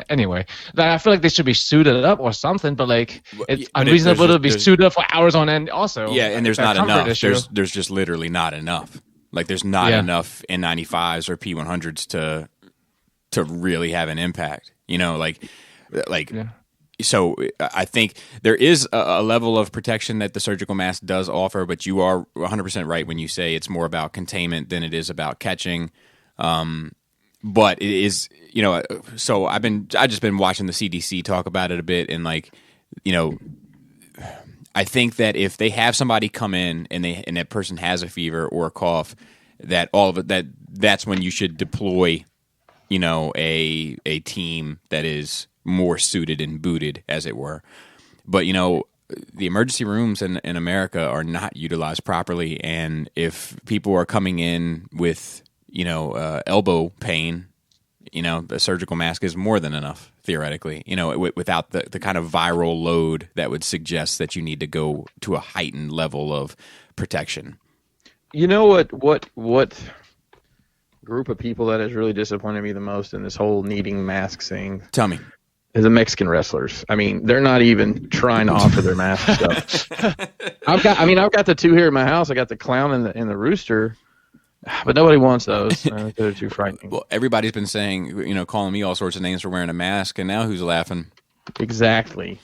Anyway, I feel like they should be suited up or something, but like it's unreasonable to be suited up for hours on end. Also, yeah, and there's not enough. There's just literally not enough. Like there's not enough N95s or P100s to really have an impact. So I think there is a level of protection that the surgical mask does offer, but you are 100% right when you say it's more about containment than it is about catching. But it is, so I've just been watching the CDC talk about it a bit, and I think that if they have somebody come in and that person has a fever or a cough, that all of it that's when you should deploy, a team that is more suited and booted, as it were. But the emergency rooms in America are not utilized properly, and if people are coming in with elbow pain, the surgical mask is more than enough theoretically. Without the kind of viral load that would suggest that you need to go to a heightened level of protection. You know what group of people that has really disappointed me the most in this whole needing masks thing? Tell me. Is the Mexican wrestlers. I mean, they're not even trying to offer their mask stuff. I've got the two here in my house. I got the clown and the rooster, but nobody wants those. They're too frightening. Well, everybody's been saying, calling me all sorts of names for wearing a mask, and now who's laughing? Exactly.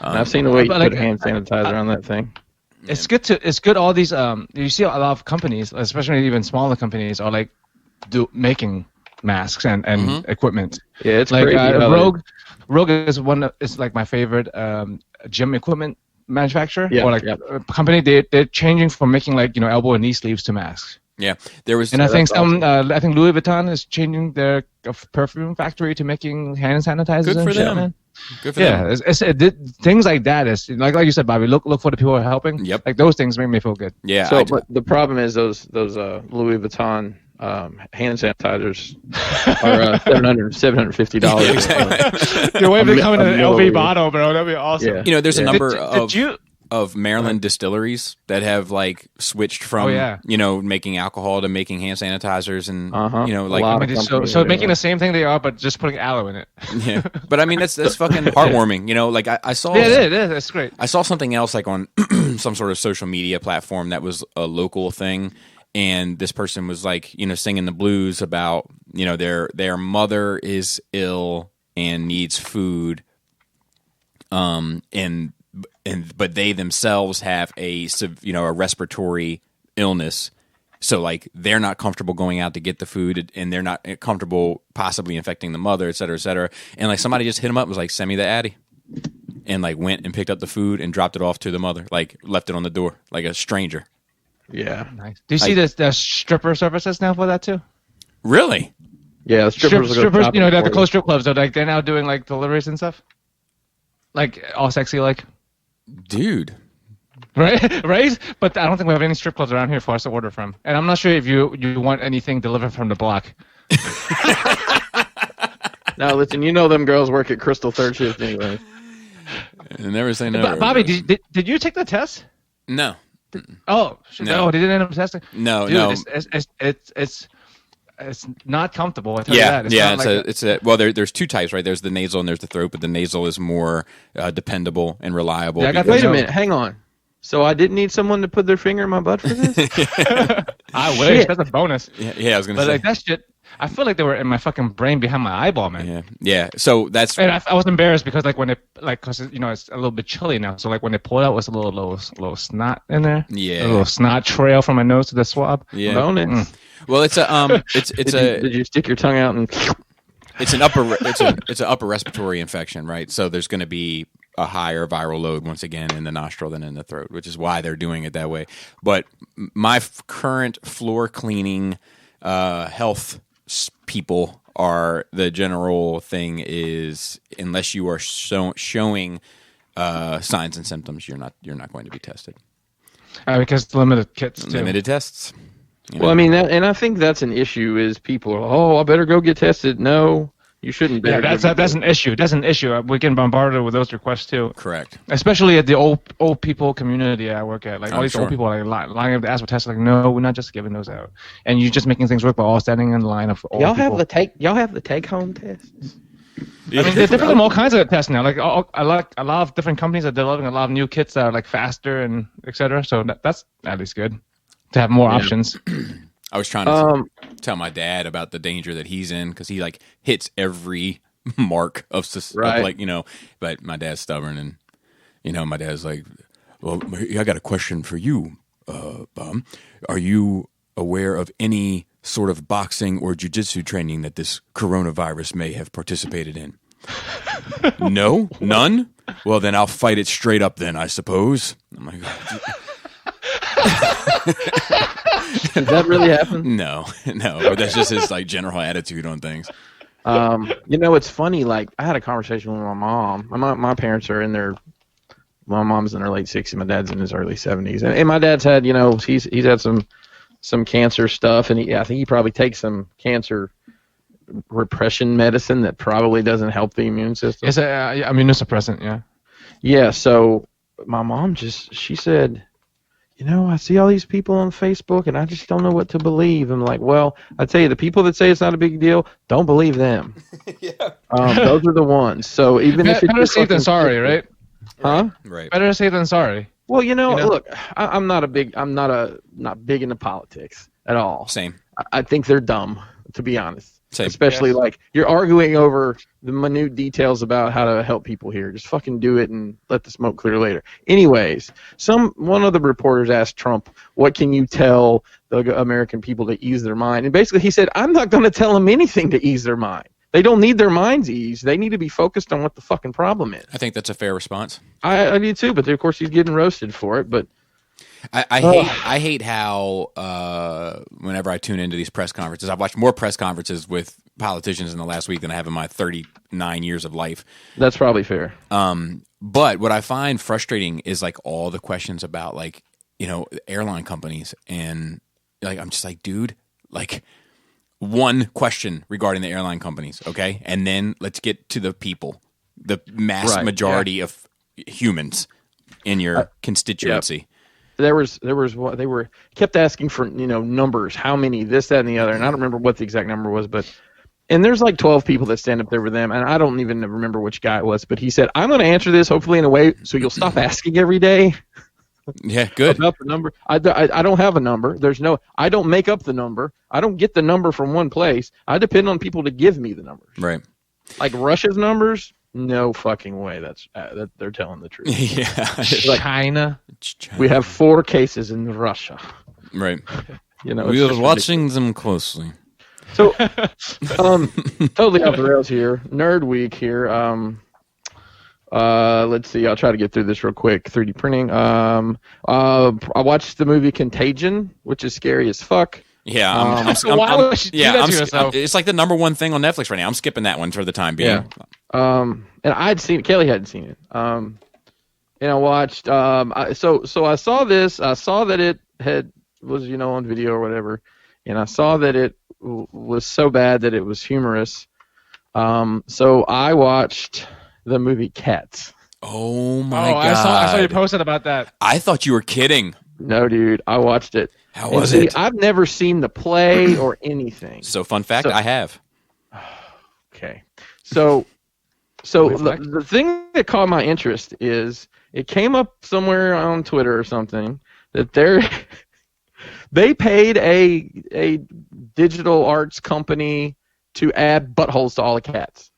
And I've seen the way you put hand sanitizer on that thing. It's good. All these you see a lot of companies, especially even smaller companies, are like making masks and equipment. Yeah, it's like crazy. Rogue is like my favorite gym equipment manufacturer a company. They're changing from making like elbow and knee sleeves to masks. Yeah, there was, and I think I think Louis Vuitton is changing their perfume factory to making hand sanitizers. Good for them. Man. Good for them. Things like that is like you said, Bobby. Look for the people who are helping. Yep. Like those things make me feel good. Yeah. So, but the problem is those Louis Vuitton hand sanitizers are $750. Exactly. Your way of becoming an LV bottle, bro. That'd be awesome. Yeah. There's a number of Maryland distilleries that have like switched from making alcohol to making hand sanitizers and so making the same thing they are, but just putting aloe in it. Yeah, but I mean that's fucking heartwarming. Like I saw. Yeah, it is. That's great. I saw something else like on some sort of social media platform that was a local thing. And this person was like, singing the blues about, their mother is ill and needs food, but they themselves have a respiratory illness. So like they're not comfortable going out to get the food, and they're not comfortable possibly infecting the mother, et cetera, et cetera. And like somebody just hit them up and was like, "Send me the Addy," and like went and picked up the food and dropped it off to the mother, like left it on the door like a stranger. Yeah. Nice. Do you see the stripper services now for that too? Really? Yeah, strippers, you know, the closed strip clubs are like they're now doing like deliveries and stuff, like all sexy like. Dude. Right? But I don't think we have any strip clubs around here for us to order from. And I'm not sure if you want anything delivered from the block. Now, listen, you know them girls work at Crystal third shift anyway. Never say never. Bobby, did you take the test? No. Oh, No. no, they didn't end up testing? No, Dude, no. It's not comfortable. I tell you that. It's there's two types, right? There's the nasal and there's the throat, but the nasal is more dependable and reliable. Yeah, Wait a minute, hang on. So I didn't need someone to put their finger in my butt for this? I wish. That's a bonus. Yeah, I was going to say. But like that shit, I feel like they were in my fucking brain behind my eyeball, man. Yeah. So that's. And I was embarrassed because like when it because you know it's a little bit chilly now, so like when they pulled out, it was a little snot in there. Yeah. A little snot trail from my nose to the swab. Yeah. Bonus. Well, it's a Did you stick your tongue out and? It's an upper respiratory infection, right? So there's going to be a higher viral load once again in the nostril than in the throat, which is why they're doing it that way. But my current floor cleaning health people are the general thing is unless you are showing signs and symptoms, you're not going to be tested. Because limited kits too. Limited tests. Well, I mean, and I think that's an issue. Is people are, I better go get tested. No, you shouldn't. Yeah, that's an issue. That's an issue. We're getting bombarded with those requests too. Correct. Especially at the old people community I work at. Like all these old people are like lining up to ask for tests. Like, no, we're not just giving those out. And you're just making things work by all standing in line of old y'all people. Y'all have the take home tests. I mean, they're different from all kinds of tests now. Like a lot of different companies are developing a lot of new kits that are like faster and etc. So that's at least good to have more options. I was trying to tell my dad about the danger that he's in because he like hits every mark of like but my dad's stubborn and my dad's like, well, I got a question for you, Bum. Are you aware of any sort of boxing or jiu-jitsu training that this coronavirus may have participated in? No? None? Well, then I'll fight it straight up then, I suppose. I'm like, Did that really happen? No. But that's just his like general attitude on things. It's funny. Like I had a conversation with my mom. My parents are in their. My mom's in her late 60s. My dad's in his early 70s. And my dad's had, he's had some cancer stuff, and I think he probably takes some cancer repression medicine that probably doesn't help the immune system. It's a immunosuppressant, yeah. Yeah. So my mom she said, I see all these people on Facebook, and I just don't know what to believe. I'm like, well, I tell you, the people that say it's not a big deal, don't believe them. Yeah. Those are the ones. So even if it's better safe than sorry, right? Huh? Right. Better safe than sorry. Well, look, I'm not big into politics at all. Same. I think they're dumb, to be honest. Same. Especially like you're arguing over the minute details about how to help people here. Just fucking do it and let the smoke clear later. Anyways, one of the reporters asked Trump, "What can you tell the American people to ease their mind?" And basically he said, "I'm not going to tell them anything to ease their mind. They don't need their minds eased. They need to be focused on what the fucking problem is." I think that's a fair response. I do too, but of course he's getting roasted for it. But I hate how whenever I tune into these press conferences, I've watched more press conferences with politicians in the last week than I have in my 39 years of life. That's probably fair. But what I find frustrating is like all the questions about like airline companies, and like I'm just like, dude, like one question regarding the airline companies, okay, and then let's get to the people, the mass majority of humans in your constituency. Yep. There was what they kept asking for, numbers, how many, this, that, and the other, and I don't remember what the exact number was, and there's like 12 people that stand up there with them, and I don't even remember which guy it was, but he said, "I'm going to answer this hopefully in a way so you'll stop asking every day." Yeah, good. About the number. I don't have a number. I don't make up the number. I don't get the number from one place. I depend on people to give me the numbers. Right. Like Russia's numbers, no fucking way that they're telling the truth. Yeah. China. We have 4 cases in Russia. Right. You know, We are watching them closely. So, totally off the rails here. Nerd week here. Let's see. I'll try to get through this real quick. 3D printing. I watched the movie Contagion, which is scary as fuck. Yeah. Why would you do that to yourself? It's like the #1 thing on Netflix right now. I'm skipping that one for the time being. Yeah. And I'd seen it. Kelly hadn't seen it. And I watched. So I saw this. I saw that it was on video or whatever, and I saw that it was so bad that it was humorous. So I watched the movie Cats. Oh my god! I saw you posted about that. I thought you were kidding. No, dude, I watched it. How was it? I've never seen the play or anything. So fun fact, I have. Okay, so the thing that caught my interest is it came up somewhere on Twitter or something that they paid a digital arts company to add buttholes to all the cats.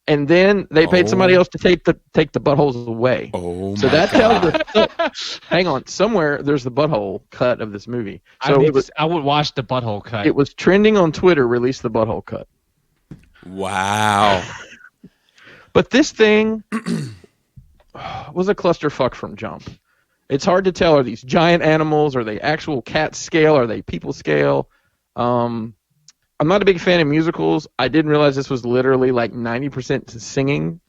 And then they paid somebody else to take the buttholes away. Oh, so that tells hang on, somewhere there's the butthole cut of this movie. So I would watch the butthole cut. It was trending on Twitter. Release the butthole cut. Wow. But this thing was a clusterfuck from jump. It's hard to tell. Are these giant animals? Are they actual cat scale? Are they people scale? I'm not a big fan of musicals. I didn't realize this was literally like 90% singing.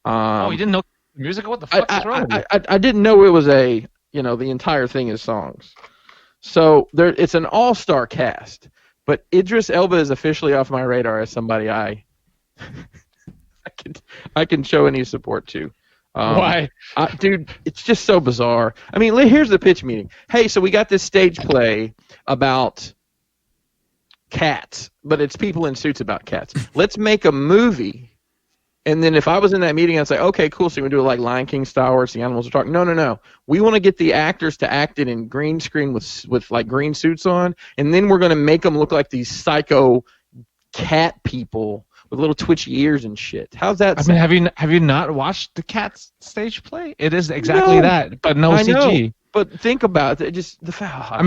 You didn't know musical? What the fuck is wrong with you? I didn't know it was the entire thing is songs. So it's an all-star cast. But Idris Elba is officially off my radar as somebody I can show any support to. Why? Dude, it's just so bizarre. I mean, here's the pitch meeting. Hey, so we got this stage play about cats, but it's people in suits about cats. Let's make a movie. And then if I was in that meeting, I'd say, okay, cool, so we can do it like Lion King style where it's the animals are talking. No. We want to get the actors to act it in green screen with like green suits on, and then we're going to make them look like these psycho cat people with little twitchy ears and shit. How's that sound? I mean, have you not watched the Cats stage play? It is exactly that, but no CG. Know, but think about it. Just the I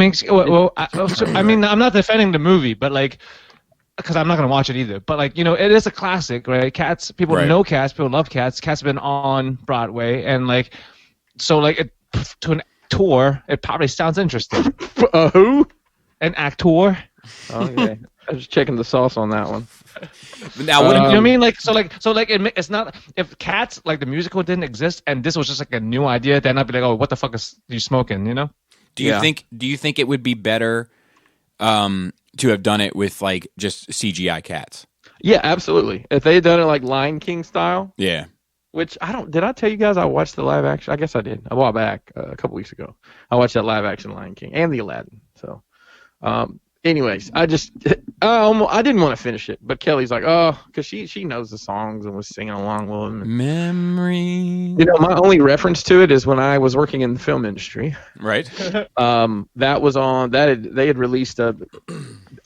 mean, I'm not defending the movie, but like, because I'm not gonna watch it either. But like, it is a classic, right? Cats. People know Cats. People love Cats. Cats have been on Broadway, and like, so like to an tour, it probably sounds interesting. Who? An actor. Okay. I was checking the sauce on that one. Now, what you know what I mean? It's not, if Cats, like the musical, didn't exist and this was just like a new idea, then I'd be like, oh, what the fuck is you smoking? Do you think it would be better to have done it with like just CGI cats? Yeah, absolutely. If they had done it like Lion King style. Yeah. Which did I tell you guys I watched the live action? I guess I did. A while back, a couple weeks ago. I watched that live action Lion King and the Aladdin. So, anyways, I didn't want to finish it, but Kelly's like, because she knows the songs and was singing along with them. Memory. My only reference to it is when I was working in the film industry. Right. That was on they had released a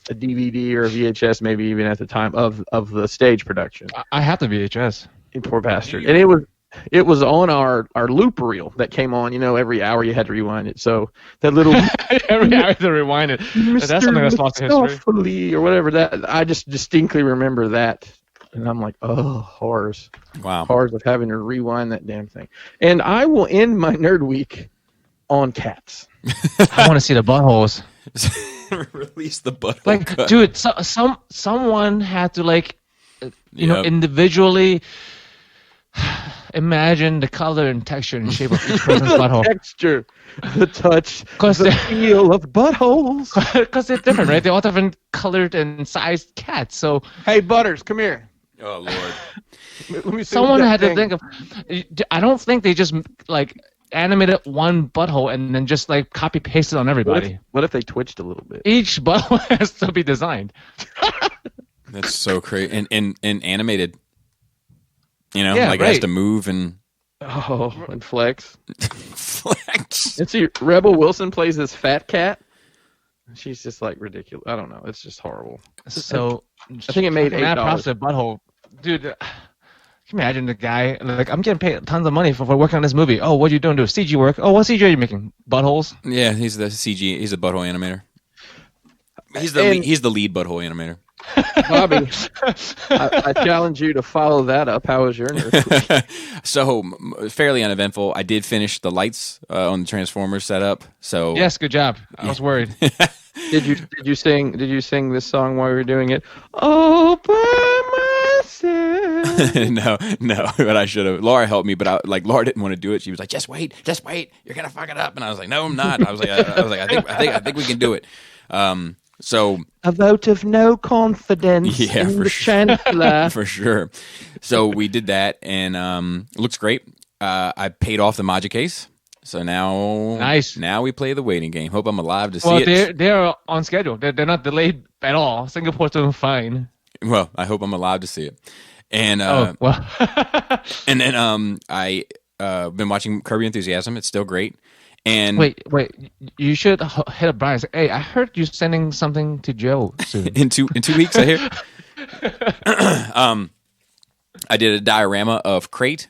DVD or a VHS, maybe even at the time of the stage production. I have the VHS. You poor bastard. And it was on our loop reel that came on, every hour you had to rewind it. So that little every hour you had to rewind it. That's something that's lost in history. Or whatever that I just distinctly remember that. And I'm like, oh, horrors. Wow. Horrors of having to rewind that damn thing. And I will end my nerd week on cats. I want to see the buttholes. Release the butthole cut. Dude, someone had to individually imagine the color and texture and shape of each person's butthole. Texture, the touch, the feel of buttholes. Because they're different, right? They're all different colored and sized cats. So, hey, Butters, come here. Oh Lord. Let me see someone had to think of. I don't think they just like animated one butthole and then just like copy pasted on everybody. What if they twitched a little bit? Each butthole has to be designed. That's so crazy. And animated. It has to move and and flex. Flex. And see, Rebel Wilson plays this fat cat. She's just like ridiculous. I don't know. It's just horrible. So I think it made $8. Props to butthole, dude. Can you imagine the guy like I'm getting paid tons of money for working on this movie? Oh, what are you doing? Do CG work? Oh, what CG are you making? Buttholes? Yeah, he's the CG. He's the butthole animator. He's the lead butthole animator. Bobby, I challenge you to follow that up. How was your nurse week? So fairly uneventful. I did finish the lights on the Transformers setup. So Yes, good job. I was worried. Did you sing this song while you were doing it? All by myself. no, but I should have. Laura helped me, but Laura didn't want to do it. She was like, "Just wait, you're gonna fuck it up." And I was like, "No, I'm not." I think we can do it. So a vote of no confidence in the Chancellor. For sure. So we did that, and it looks great. I paid off the Maja case, so now Nice. Now we play the waiting game. Hope I'm alive to see it. They're on schedule. They're not delayed at all. Singapore's doing fine. Well, I hope I'm alive to see it. And and then I been watching Curb Your Enthusiasm. It's still great. And wait, you should hit up Brian and say, hey, I heard you sending something to Joe soon. in 2 weeks, I hear. I did a diorama of Crate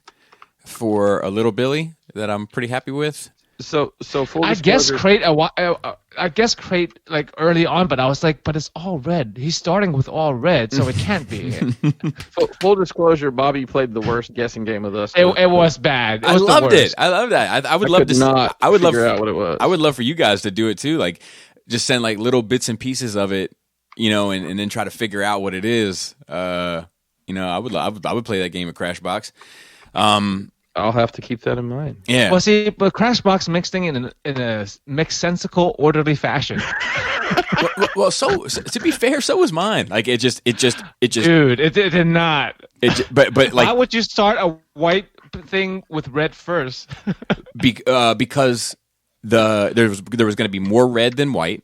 for a little Billy that I'm pretty happy with. So full I guess Crate. I guess Crate like early on, but I was like, but it's all red. He's starting with all red, so it can't be. Full disclosure, Bobby played the worst guessing game of us. It was bad. I loved it. I love that. I would love to. I would love out what it was. I would love for you guys to do it too. Like, just send like little bits and pieces of it, and then try to figure out what it is. I would play that game at Crashbox. I'll have to keep that in mind. Yeah. Well, see, but Crashbox mixed thing in a mixed-sensical, orderly fashion. well, so to be fair, so was mine. Like it just. Dude, it did not. But like, why would you start a white thing with red first? because there was going to be more red than white,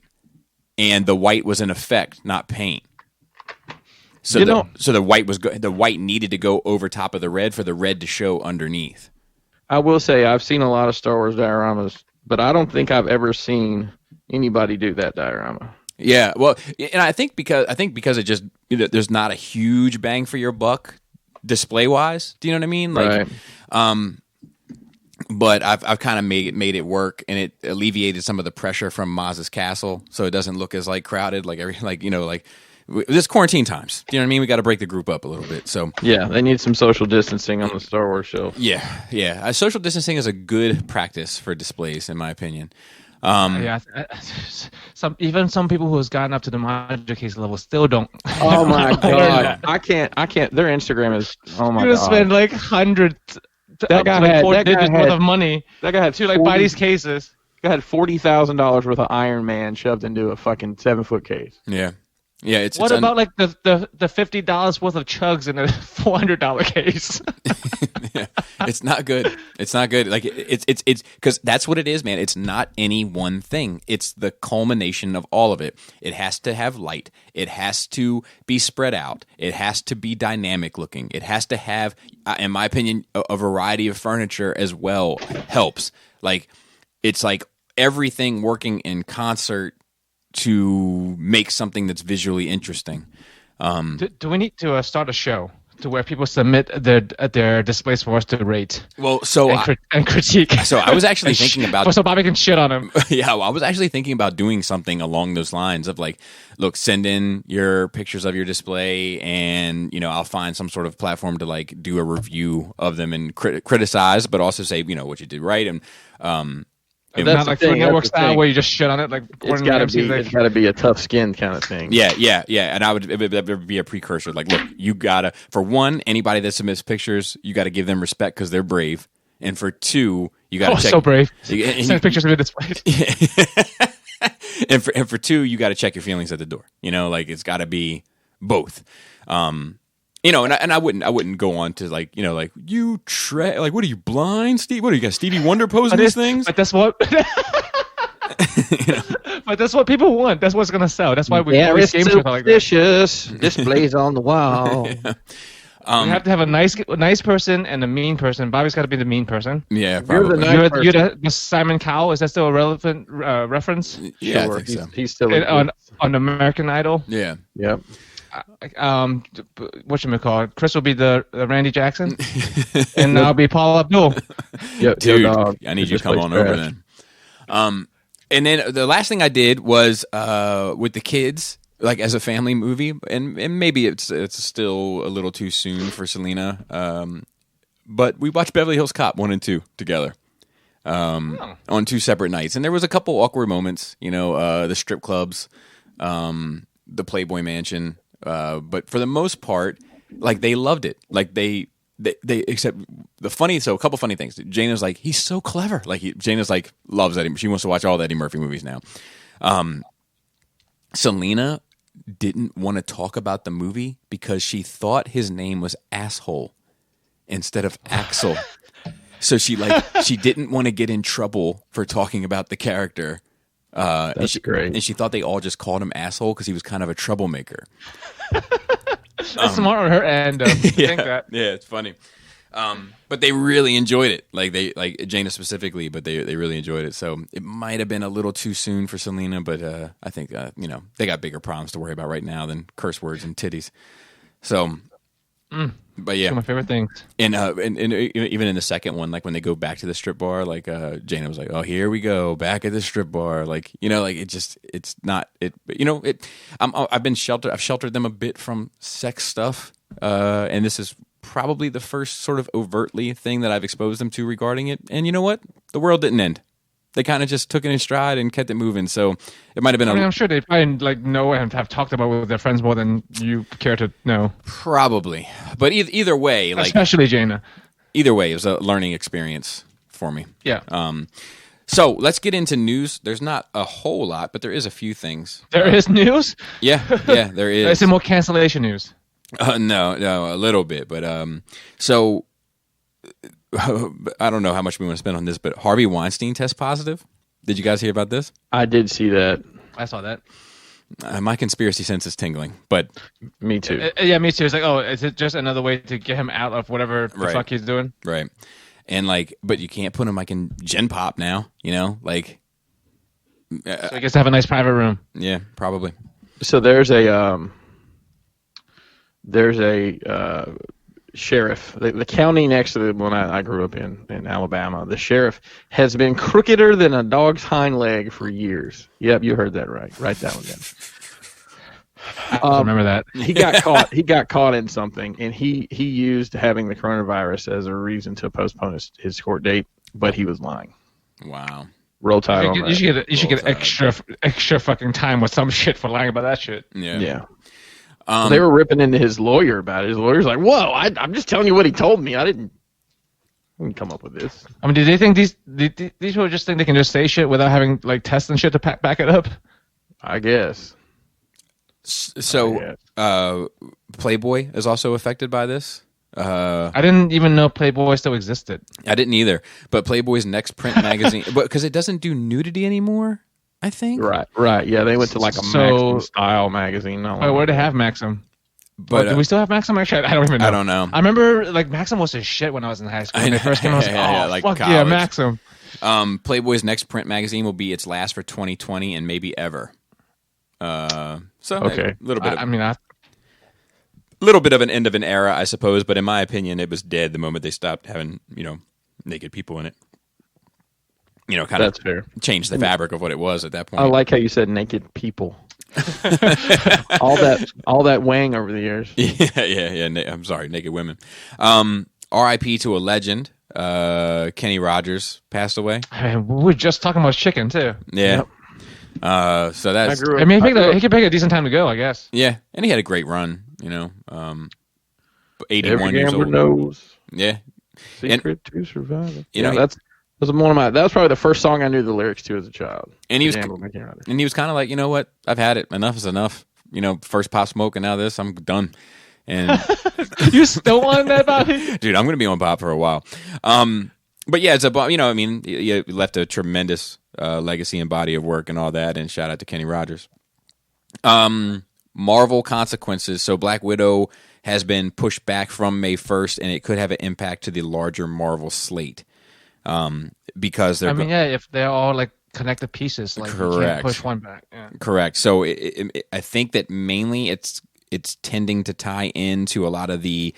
and the white was an effect, not paint. So the white needed to go over top of the red for the red to show underneath. I will say I've seen a lot of Star Wars dioramas, but I don't think I've ever seen anybody do that diorama. Yeah, well, and I think because it just there's not a huge bang for your buck display wise. Do you know what I mean? Like, right. But I've kind of made it work, and it alleviated some of the pressure from Maz's castle, so it doesn't look as crowded this quarantine times. You know what I mean? We got to break the group up a little bit. So yeah, they need some social distancing on the Star Wars shelf. Yeah. Social distancing is a good practice for displays, in my opinion. Some people who has gotten up to the Maja case level still don't. Oh my god, I can't. Their Instagram is. Oh my god. You spend like hundreds. That guy had worth of money. That guy had to buy these cases. That guy had $40,000 worth of Iron Man shoved into a fucking 7-foot case. Yeah. Yeah, what about like the $50 worth of chugs in a $400 case? Yeah, it's not good. It's not good. Like it's because that's what it is, man. It's not any one thing. It's the culmination of all of it. It has to have light. It has to be spread out. It has to be dynamic looking. It has to have, in my opinion, a variety of furniture as well helps. Like it's like everything working in concert to make something that's visually interesting. Do we need to start a show to where people submit their displays for us to rate? Well, and critique. So I was actually thinking about so Bobby can shit on him. Yeah, well, I was actually thinking about doing something along those lines of like, look, send in your pictures of your display, and I'll find some sort of platform to like do a review of them and criticize, but also say what you did right and. Not like Food Network style where you just shit on it. Like it's got to be a tough skin kind of thing. Yeah. And it would be a precursor. Like, look, you gotta, for one, anybody that submits pictures, you got to give them respect because they're brave. And for two, you got to check. So brave. Send pictures of your displays. and for two, you got to check your feelings at the door. Like it's got to be both. And I wouldn't go on to like what are you blind, Steve? What do you got, Stevie Wonder posing these things? But that's what. But that's what people want. That's what's gonna sell. That's why we always game show like that. Displays on the wall. Yeah. We have to have a nice person and a mean person. Bobby's got to be the mean person. Yeah, probably. You're the Simon Cowell. Is that still a relevant reference? Yeah, sure. I think so. He's still on American Idol. Yeah. Yep. whatchamacallit? Chris will be the Randy Jackson, and I'll be Paul Abdul. Yep, Dude, dog. I need you to This come place on over trash. then. And then the last thing I did was with the kids, like as a family movie, and maybe it's still a little too soon for Selena, but we watched Beverly Hills Cop 1 and 2 together on 2 separate nights, and there was a couple awkward moments, the strip clubs, the Playboy Mansion, but for the most part, like they loved it, like they except a couple funny things. Jana's like, he's so clever. Like Jana's like loves Eddie. She wants to watch all the Eddie Murphy movies now. Selena didn't want to talk about the movie because she thought his name was Asshole instead of Axel. So she didn't want to get in trouble for talking about the character. That's great. And she thought they all just called him Asshole because he was kind of a troublemaker. That's smart on her end. Think that. Yeah, it's funny. But they really enjoyed it. Like Jana specifically, but they really enjoyed it. So it might have been a little too soon for Selena, but I think they got bigger problems to worry about right now than curse words and titties. So, but yeah, One of my favorite things. and even in the second one, like when they go back to the strip bar, like Jana was like, "Oh, here we go, back at the strip bar." Like it's not it. I've sheltered them a bit from sex stuff, and this is probably the first sort of overtly thing that I've exposed them to regarding it. And you know what? The world didn't end. They kind of just took it in stride and kept it moving. So it might have been. I'm sure they probably know and have talked about it with their friends more than you care to know. Probably, but either way, especially Jana. Either way, it was a learning experience for me. Yeah. So let's get into news. There's not a whole lot, but there is a few things. There is news. Yeah, there is. Is there more cancellation news? No, a little bit, but so I don't know how much we want to spend on this, but Harvey Weinstein test positive. Did you guys hear about this? I did see that. I saw that. My conspiracy sense is tingling, but Me too. Yeah, me too. It's like, oh, is it just another way to get him out of whatever the Right. fuck he's doing? right, and but you can't put him like in Gen Pop now, like. So he gets to have a nice private room. Yeah, probably. So there's a sheriff, the county next to the one I grew up in Alabama. The sheriff has been crookeder than a dog's hind leg for years. Yep, you heard that right. Write that one down. I remember that. He got caught. He got caught in something, and he used having the coronavirus as a reason to postpone his court date, but he was lying. Wow. Roll Tide on You that. should get extra fucking time with some shit for lying about that shit. Yeah. They were ripping into his lawyer about it. His lawyer's like, "Whoa, I'm just telling you what he told me. I didn't come up with this." I mean, do they think these people just think they can just say shit without having like tests and shit to back it up? I guess. So, Playboy is also affected by this. I didn't even know Playboy still existed. I didn't either. But Playboy's next print magazine, because it doesn't do nudity anymore, I think. Right. Yeah, they went to like a Maxim style magazine. Wait, where do they have Maxim? But do we still have Maxim? Actually, I don't even know. I don't know. I remember like Maxim was the shit when I was in high school. When they first came out, I was like, Yeah, oh, like fuck college. yeah, Maxim. Playboy's next print magazine will be its last for 2020 and maybe ever. Okay. A little bit. I Bit of an end of an era, I suppose. But in my opinion, it was dead the moment they stopped having naked people in it. Kind of That's fair. changed the fabric of what it was at that point. I like how you said naked people. all that wang over the years. Yeah. I'm sorry, naked women. R.I.P. to a legend. Kenny Rogers passed away. I mean, we were just talking about chicken too. Yeah. Yep. So that's. I mean, he could pick a decent time to go, I guess. Yeah, and he had a great run. 81 Every years gambler old. knows. Yeah. Secret to survival. You know, that was probably the first song I knew the lyrics to as a child. And he was Gamble, Kenny Rogers. And he was kind of like, you know what? I've had it. Enough is enough. First pop smoke and now this. I'm done. And You still want that, Bobby? dude, I'm going to be on pop for a while. But yeah, it's he left a tremendous legacy and body of work and all that. And shout out to Kenny Rogers. Marvel consequences. So Black Widow has been pushed back from May 1st, and it could have an impact to the larger Marvel slate. Because they're if they're all like connected pieces, like you Correct. can't push one back. Yeah. Correct. So I think that mainly it's tending to tie into a lot of the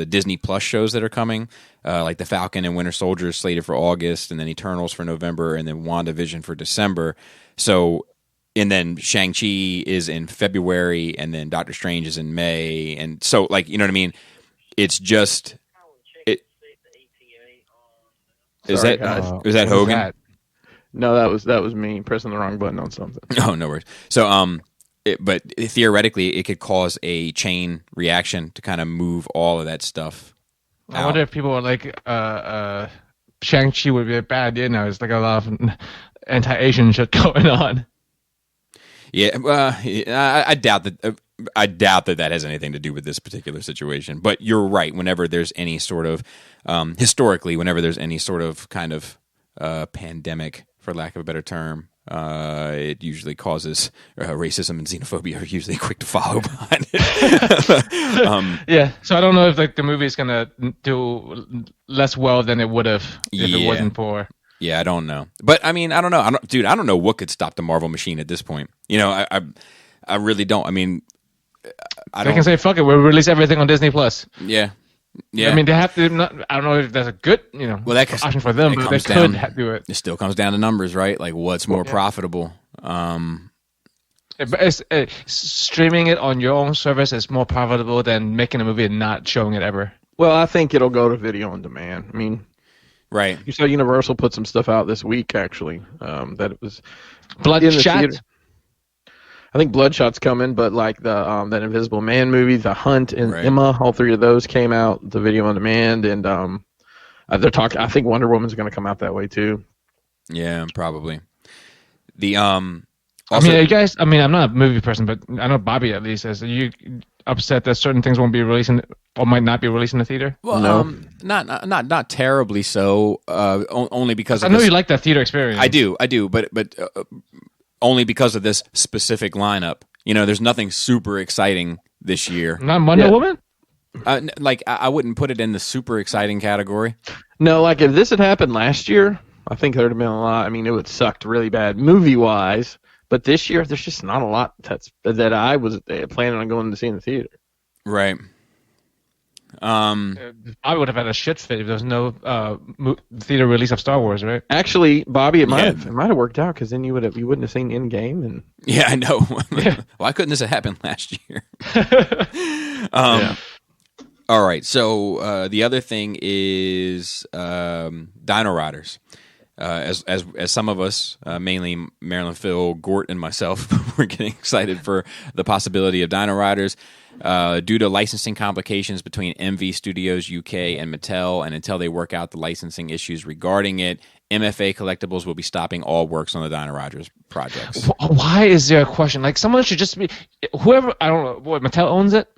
Disney Plus shows that are coming, like the Falcon and Winter Soldier is slated for August, and then Eternals for November, and then WandaVision for December. So, and then Shang-Chi is in February, and then Doctor Strange is in May, and so like, you know what I mean? It's just it. Is Sorry, that guys. is that Hogan? That? No, that was me pressing the wrong button on something. Oh, no worries. So, but theoretically, it could cause a chain reaction to kind of move all of that stuff I out. wonder if people are like, Shang-Chi would be a bad idea now. There's like a lot of anti-Asian shit going on. Yeah, I doubt that. I doubt that has anything to do with this particular situation. But you're right. Whenever there's any sort of historically, whenever there's any sort of kind of pandemic, for lack of a better term, it usually causes racism and xenophobia are usually quick to follow behind it. Yeah, so I don't know if like the movie is gonna do less well than it would have if it wasn't for. Yeah, I don't know, but I mean, I don't know, I don't know what could stop the Marvel machine at this point. You know, I really don't. I mean, They can say fuck it, we'll release everything on Disney Plus. Yeah. Yeah, I mean, they have to. I don't know if that's a good, option for them, but they could do it. It still comes down to numbers, right? Like, what's more profitable? But streaming it on your own service is more profitable than making a movie and not showing it ever. Well, I think it'll go to video on demand. I mean, right. You saw Universal put some stuff out this week, actually. That it was Bloodshot. I think Bloodshot's coming, but like the that Invisible Man movie, The Hunt, and Right. Emma, all three of those came out the video on demand, and they're talking. I think Wonder Woman's going to come out that way too. Yeah, probably. The I mean, you guys. I mean, I'm not a movie person, but I know Bobby at least is. Are you upset that certain things won't be releasing or might not be released in the theater? well, No. not terribly so. Only because I of know this- you like that theater experience. I do, but only because of this specific lineup. You know, there's nothing super exciting this year. Not Wonder Yeah. Woman. Like I wouldn't put it in the super exciting category. No, like if this had happened last year, I think there'd have been a lot. I mean, it would have sucked really bad movie wise. But this year, there's just not a lot that I was planning on going to see in the theater. Right. I would have had a shit fit if there was no theater release of Star Wars, right? Actually, Bobby, it might Yeah. have worked out because then you wouldn't have seen Endgame and Yeah, I know. Why couldn't this have happened last year? All right. So the other thing is Dino Riders. As some of us, mainly Marilyn, Phil, Gort, and myself, were getting excited for the possibility of Dino Riders. Due to licensing complications between MV Studios UK and Mattel, and until they work out the licensing issues regarding it, MFA Collectibles will be stopping all works on the Dino Riders projects. Why is there a question? Like, someone should just be whoever. I don't know. What, Mattel owns it?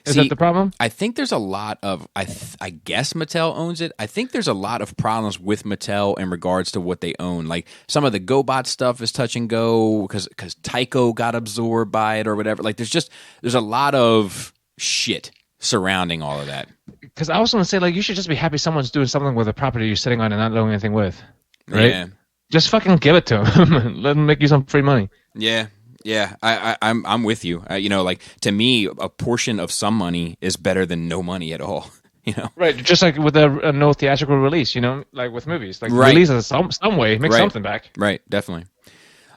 Is See, that the problem? I think there's a lot of I guess Mattel owns it. I think there's a lot of problems with Mattel in regards to what they own. Like some of the GoBot stuff is touch and go because Tyco got absorbed by it or whatever. Like there's a lot of shit surrounding all of that. Because I was going to say, like, you should just be happy someone's doing something with a property you're sitting on and not doing anything with. Right? Yeah. Just fucking give it to them. Let them make you some free money. Yeah. Yeah, I'm with you. You know, like to me, a portion of some money is better than no money at all. You know, Right. Just like with a no theatrical release, like with movies, like Right. release it some way, make Right. something back. Right, definitely.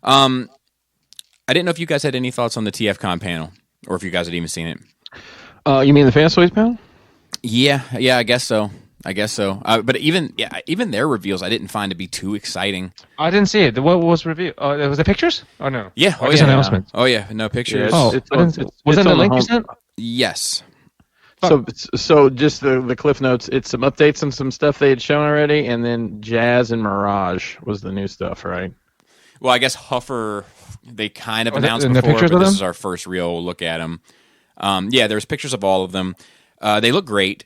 I didn't know if you guys had any thoughts on the TFcon panel, or if you guys had even seen it. you mean the Fans panel? Yeah, I guess so. But even their reveals, I didn't find to be too exciting. I didn't see it. What was review? Was it pictures? Oh no. Yeah, Or just announcements. Oh yeah, no pictures. Yeah, Oh, I didn't see- was that on the link you home- sent? Yes. So just the cliff notes. It's some updates on some stuff they had shown already, and then Jazz and Mirage was the new stuff, right? Well, I guess Huffer, they kind of Was it announced in the before, pictures but of this them? is our first real look at them. Yeah, there's pictures of all of them. They look great.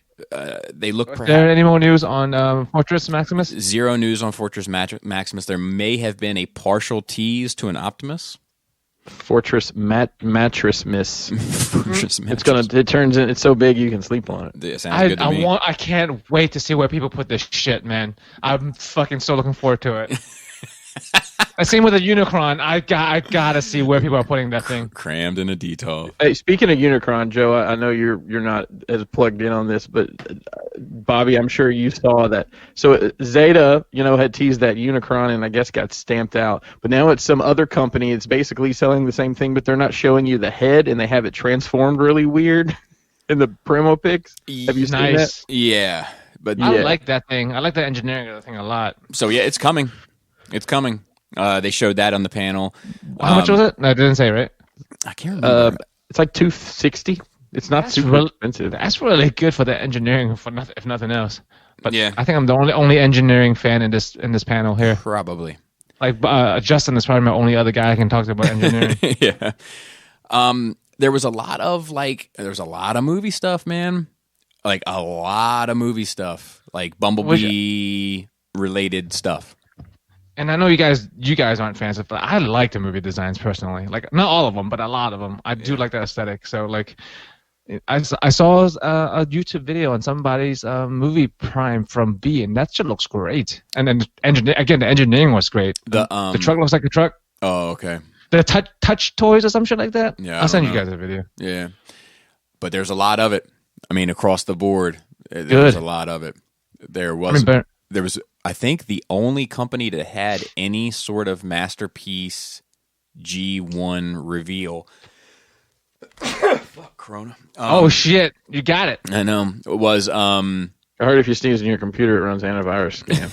They look Is perhaps there any more news on Fortress Maximus? zero news on Fortress Maximus. There may have been a partial tease to an Optimus. Fortress Mattress Miss. Fortress It turns in. It's so big you can sleep on it. Yeah, sounds good to me. I can't wait to see where people put this shit, man. I'm fucking so looking forward to it. Same with the Unicron. I gotta see where people are putting that thing. Crammed in a detail. Hey, speaking of Unicron, Joe, I know you're not as plugged in on this, but Bobby, I'm sure you saw that. So Zeta, had teased that Unicron and I guess got stamped out. But now it's some other company. It's basically selling the same thing, but they're not showing you the head, and they have it transformed really weird in the promo pics. Have you seen that? Yeah. But I like that thing. I like the engineering of the thing a lot. So yeah, it's coming. It's coming. They showed that on the panel. How much was it? No, I didn't say, right? I can't remember. It's like $260. It's not super expensive. That's really good for the engineering, if nothing else. But yeah, I think I'm the only engineering fan in this panel here. Probably. Like Justin is probably my only other guy I can talk to about engineering. Yeah. There was a lot of movie stuff, man. Like a lot of movie stuff, like Bumblebee related stuff. And I know you guys aren't fans of it, but I like the movie designs personally. Like not all of them, but a lot of them. I do like the aesthetic. So like, I saw a YouTube video on somebody's movie Prime from B, and that shit looks great. And then the engineering was great. The truck looks like a truck. Oh, okay. The touch toys or some shit like that. Yeah, I'll send you guys a video. Yeah, but there's a lot of it. I mean, across the board, there's a lot of it. There was. I think the only company that had any sort of Masterpiece G1 reveal. Fuck, Corona. Oh shit, you got it. I know. It was. I heard if you sneeze in your computer, it runs antivirus scam.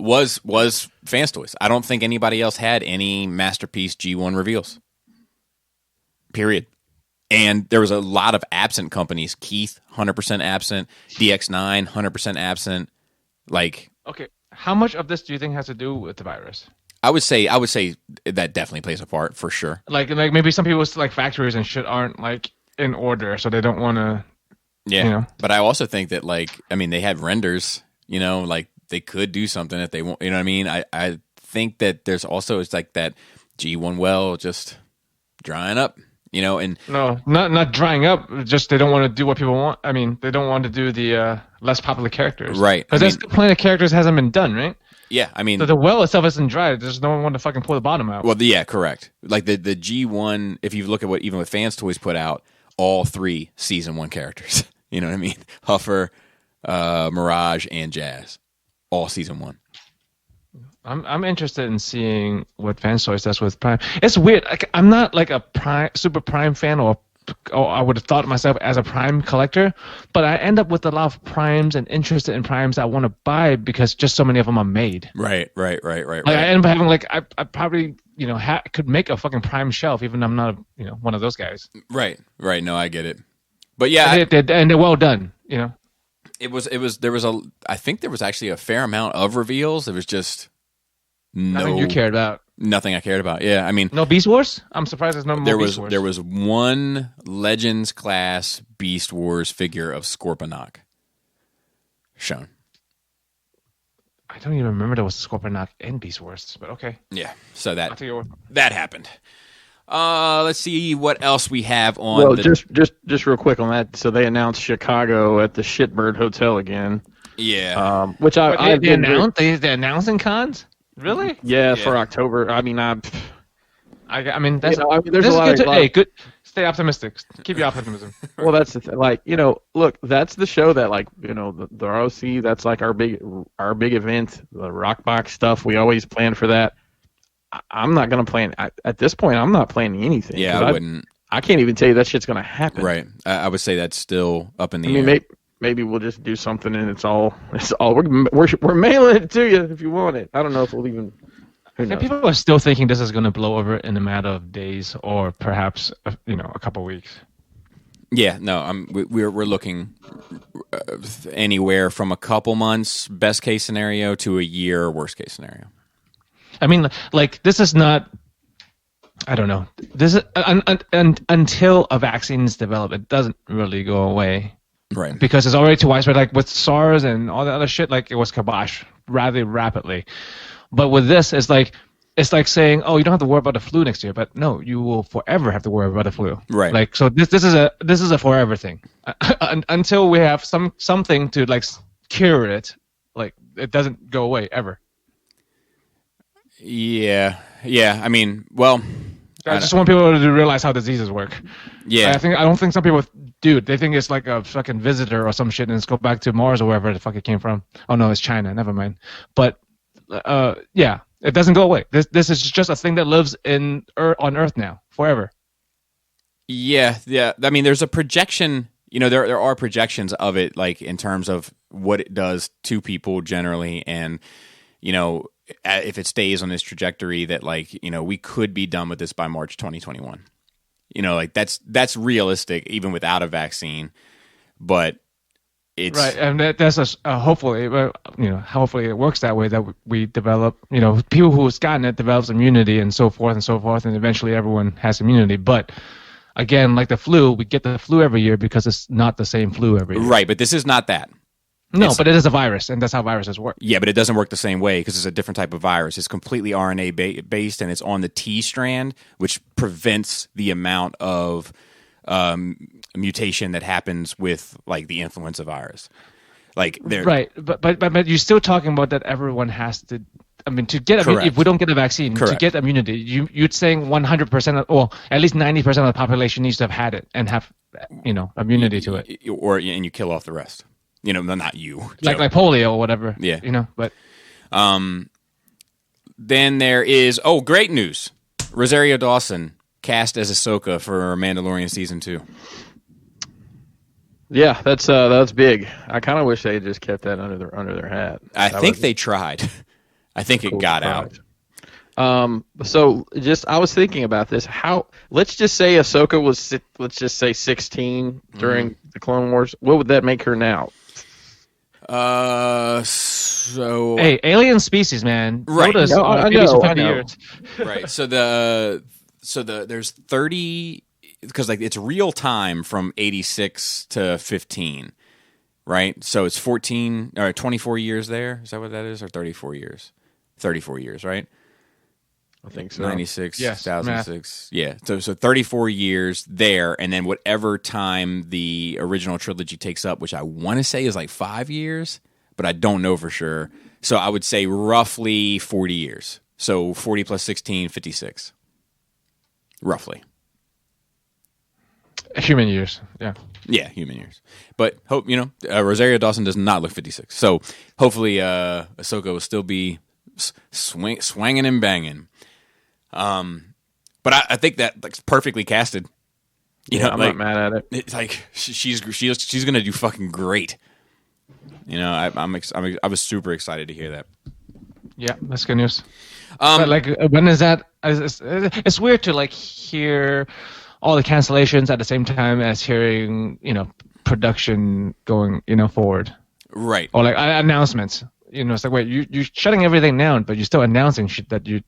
Was Fans Toys. I don't think anybody else had any Masterpiece G1 reveals. Period. And there was a lot of absent companies. Keith, 100% absent. DX9, 100% absent. Like, okay, how much of this do you think has to do with the virus? I would say that definitely plays a part for sure. Like maybe some people's like factories and shit aren't like in order, so they don't want to. Yeah, but I also think that they have renders. Like they could do something if they want. You know what I mean? I think that there's also it's like that G1 well just drying up. And no, not drying up. Just they don't want to do what people want. I mean, they don't want to do the less popular characters, right? Because that's the plan of characters hasn't been done, right? Yeah, I mean, so the well itself isn't dry. There's no one to fucking pull the bottom out. Well, yeah, correct. Like the G1, if you look at what even what Fans Toys put out, all 3 season 1 characters. You know what I mean? Huffer, Mirage, and Jazz, all season 1. I'm interested in seeing what Fans Toys does with Prime. It's weird. Like, I'm not like a super Prime fan, or I would have thought of myself as a Prime collector, but I end up with a lot of Primes and interested in Primes I want to buy because just so many of them are made. Right. Like, I end up having I probably could make a fucking Prime shelf, even though I'm not one of those guys. Right. No, I get it. But yeah, and they're well done. It was I think there was actually a fair amount of reveals. It was just. Nothing you cared about. Nothing I cared about. Yeah, I mean, no Beast Wars. I'm surprised there's no more Beast Wars. There was one Legends class Beast Wars figure of Scorponok shown. I don't even remember there was Scorponok in Beast Wars, but okay. Yeah, so that happened. Let's see what else we have on. Well, just real quick on that. So they announced Chicago at the Shitbird Hotel again. Yeah. Which they announcing cons. Really? Yeah, for October. I mean, that's there's a lot of hey, good. Stay optimistic. Keep your optimism. Well, that's the thing. Look, that's the show that the ROC. That's like our big event. The Rockbox stuff. We always plan for that. I'm not gonna plan at this point. I'm not planning anything. Yeah, I wouldn't. I can't even tell you that shit's gonna happen. Right. I would say that's still up in the air. Maybe we'll just do something and it's all we're mailing it to you if you want it. I don't know if we'll even. Who knows? People are still thinking this is going to blow over in a matter of days or perhaps a couple of weeks. Yeah, no, we're looking anywhere from a couple months, best case scenario, to a year, worst case scenario. I mean, like this is not. I don't know. This is until a vaccine is developed, it doesn't really go away. Right. Because it's already too widespread. Like with SARS and all that other shit, like it was kibosh rather rapidly. But with this, it's like saying, oh, you don't have to worry about the flu next year. But no, you will forever have to worry about the flu. Right. Like so, this is a forever thing. Until we have something to like cure it, like it doesn't go away ever. Yeah. I mean, well, I just want people to realize how diseases work. yeah. I don't think some people, dude, they think it's like a fucking visitor or some shit, and it's go back to Mars or wherever the fuck it came from. Oh no, it's China. Never mind. But yeah, it doesn't go away. This is just a thing that lives on Earth now forever. Yeah. I mean, there's a projection. You know, there are projections of it, like in terms of what it does to people generally, and you know, if it stays on this trajectory, that like, you know, we could be done with this by March 2021. You know, like that's realistic even without a vaccine, but it's Right, and that's hopefully, you know, hopefully it works that way, that we develop, you know, people who's gotten it develops immunity and so forth, and eventually everyone has immunity. But again, like the flu, we get the flu every year because it's not the same flu every year. right. But this is not that. No, but it is a virus, and that's how viruses work. Yeah, but it doesn't work the same way because it's a different type of virus. It's completely RNA based, and it's on the T strand, which prevents the amount of mutation that happens with like the influenza virus. Like right, but you're still talking about that everyone has to. I mean, to get if we don't get a vaccine, to get immunity, you're saying 100%, or at least 90% of the population needs to have had it and have, you know, immunity to it, and you kill off the rest. You know, not you. like polio or whatever. Yeah, you know, but then there is great news. Rosario Dawson cast as Ahsoka for Mandalorian season 2. Yeah, that's big. I kind of wish they had just kept that under their hat. I think they tried. I think it got out. So I was thinking about this. Let's just say Ahsoka was, let's just say 16 during the Clone Wars. What would that make her now? So hey, alien species, man. Right. Yoda's No, I know. 50 years. Right. So there's 30, because like it's real time from 86 to 15, right? So it's 14 or 24 years there. Is that what that is, or 34 years? 34 years, right? I think so. 96, Yes, 2006. Yeah. So 34 years there, and then whatever time the original trilogy takes up, which I want to say is like 5 years, but I don't know for sure. So I would say roughly 40 years. So 40 plus 16, 56. Roughly. Human years, yeah. Yeah, human years. But hope, you know, Rosario Dawson does not look 56. So hopefully Ahsoka will still be swinging and banging. But I think that like perfectly casted. You know, I'm like, not mad at it. It's like she's gonna do fucking great. You know, I was super excited to hear that. Yeah, that's good news. But like, when is that? It's weird to like hear all the cancellations at the same time as hearing, you know, production going, you know, forward. Right. Or like announcements. You know, it's like, wait, you're shutting everything down, but you're still announcing shit that you.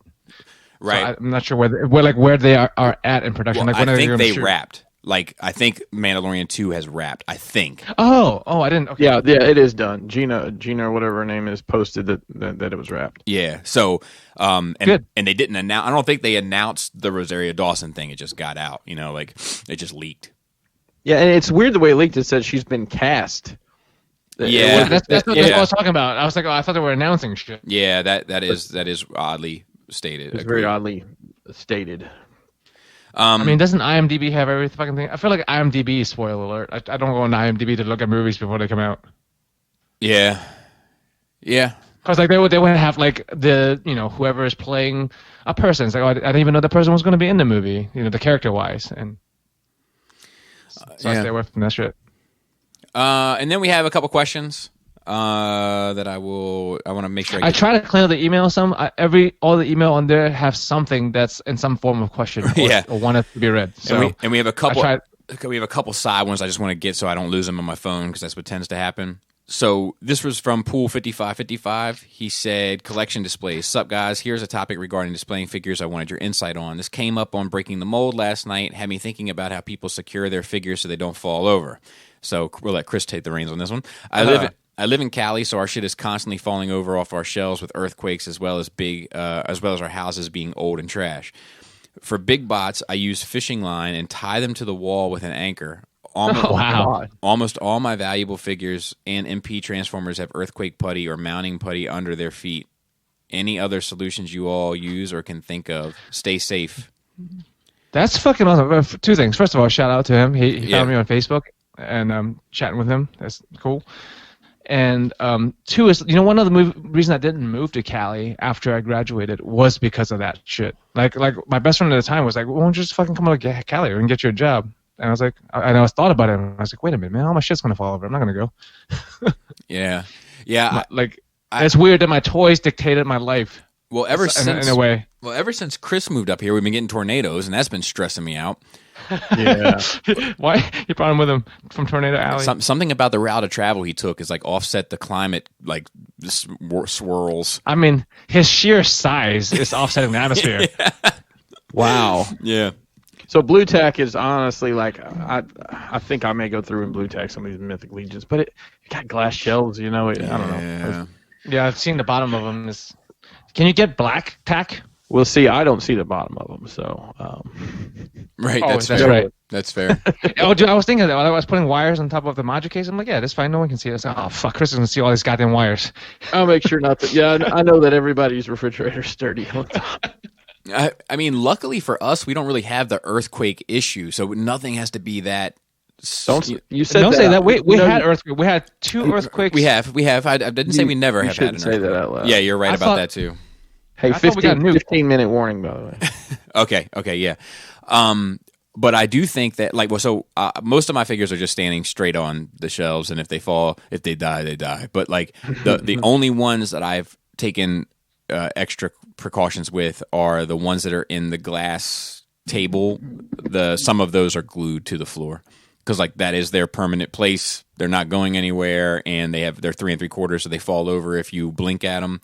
Right. So I'm not sure where they are at in production. Well, like, when I think they shoot? wrapped. Like, I think Mandalorian 2 has wrapped. I think. Oh, I didn't. Okay. Yeah, it is done. Gina, or whatever her name is, posted that it was wrapped. Yeah. So, Good. and they didn't announce. I don't think they announced the Rosario Dawson thing. It just got out. You know, like it just leaked. Yeah, and it's weird the way it leaked. It said she's been cast. Yeah. That's what I was talking about. I was like, I thought they were announcing shit. Yeah, that is oddly stated. It's very oddly stated. I mean, doesn't IMDb have every fucking thing? I feel like IMDb is spoiler alert. I don't go on IMDb to look at movies before they come out. Yeah. Because like they would have like the, you know, whoever is playing a person. It's like, oh, I didn't even know the person was going to be in the movie. You know, the character wise, and so I stay away from that shit. And then we have a couple questions that I want to make sure I try to clear the email some. All the email on there have something that's in some form of question or want it to be read. So and we have a couple side ones I just want to get so I don't lose them on my phone because that's what tends to happen. So this was from Pool 5555. He said, collection displays. Sup, guys? Here's a topic regarding displaying figures I wanted your insight on. This came up on Breaking the Mold last night, had me thinking about how people secure their figures so they don't fall over. So we'll let Chris take the reins on this one. I live in Cali, so our shit is constantly falling over off our shelves with earthquakes as well as our houses being old and trash. For big bots, I use fishing line and tie them to the wall with an anchor. Almost all my valuable figures and MP Transformers have earthquake putty or mounting putty under their feet. any other solutions you all use or can think of. Stay safe. That's fucking awesome. Two things. First of all, shout out to him. He Yeah. found me on Facebook, and chatting with him. That's cool. And two is, one of the reason I didn't move to Cali after I graduated was because of that shit. Like my best friend at the time was like, "Why don't you just fucking come out to Cali and get you a job?" And I was like, I thought about it, and I was like, wait a minute, man, all my shit's gonna fall over. I'm not gonna go. Yeah. It's weird that my toys dictated my life. Well, ever since in a way. Well, ever since Chris moved up here, we've been getting tornadoes, and that's been stressing me out. Yeah. Why? He brought him with him from Tornado Alley. Something about the route of travel he took is like offset the climate, like swirls. I mean, his sheer size is offsetting the atmosphere. Wow. Yeah. So blue tack is honestly like I think I may go through in blue tack some of these mythic legions, but it got glass shells, I don't know. Yeah, I've seen the bottom of them. Can you get black tack? We'll see. I don't see the bottom of them, so. Right, Oh, that's that's fair. right. That's fair. Oh, dude, I was thinking that while I was putting wires on top of the module case. I'm like, yeah, that's fine. No one can see it. Oh, fuck, Chris is going to see all these goddamn wires. I'll make sure not to. Yeah, I know that everybody's refrigerator's sturdy on top. I mean, luckily for us, we don't really have the earthquake issue, so nothing has to be that. You said Don't that. say that. We had earthquake. We had 2 earthquakes. We have. I didn't say we never have had an say earthquake. that out loud. Yeah, you're right I about thought- that too. Hey, I thought we got nuked. 15-minute warning, by the way. Okay, yeah. But I do think that, most of my figures are just standing straight on the shelves, and if they fall, if they die, they die. But the only ones that I've taken extra precautions with are the ones that are in the glass table. Some of those are glued to the floor because that is their permanent place. They're not going anywhere, and they're 3 3/4, so they fall over if you blink at them.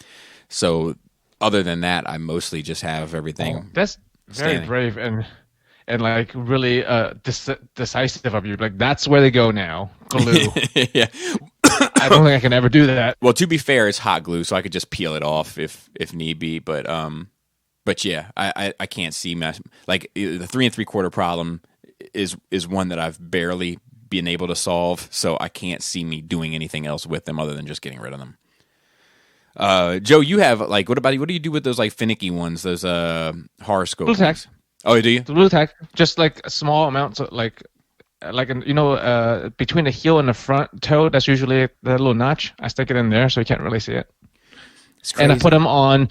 So other than that, I mostly just have everything. That's very standing. brave and really decisive of you. That's where they go now. Glue. Yeah. I don't think I can ever do that. Well, to be fair, it's hot glue, so I could just peel it off if need be. But yeah, I can't see the 3 3/4 problem is one that I've barely been able to solve. So I can't see me doing anything else with them other than just getting rid of them. Joe, you have what do you do with those finicky ones? Those horoscope Blue tack. ones? Oh, do you? The blue tack, just a small amount, so between the heel and the front toe, that's usually that little notch. I stick it in there so you can't really see it. It's crazy. And I put them on.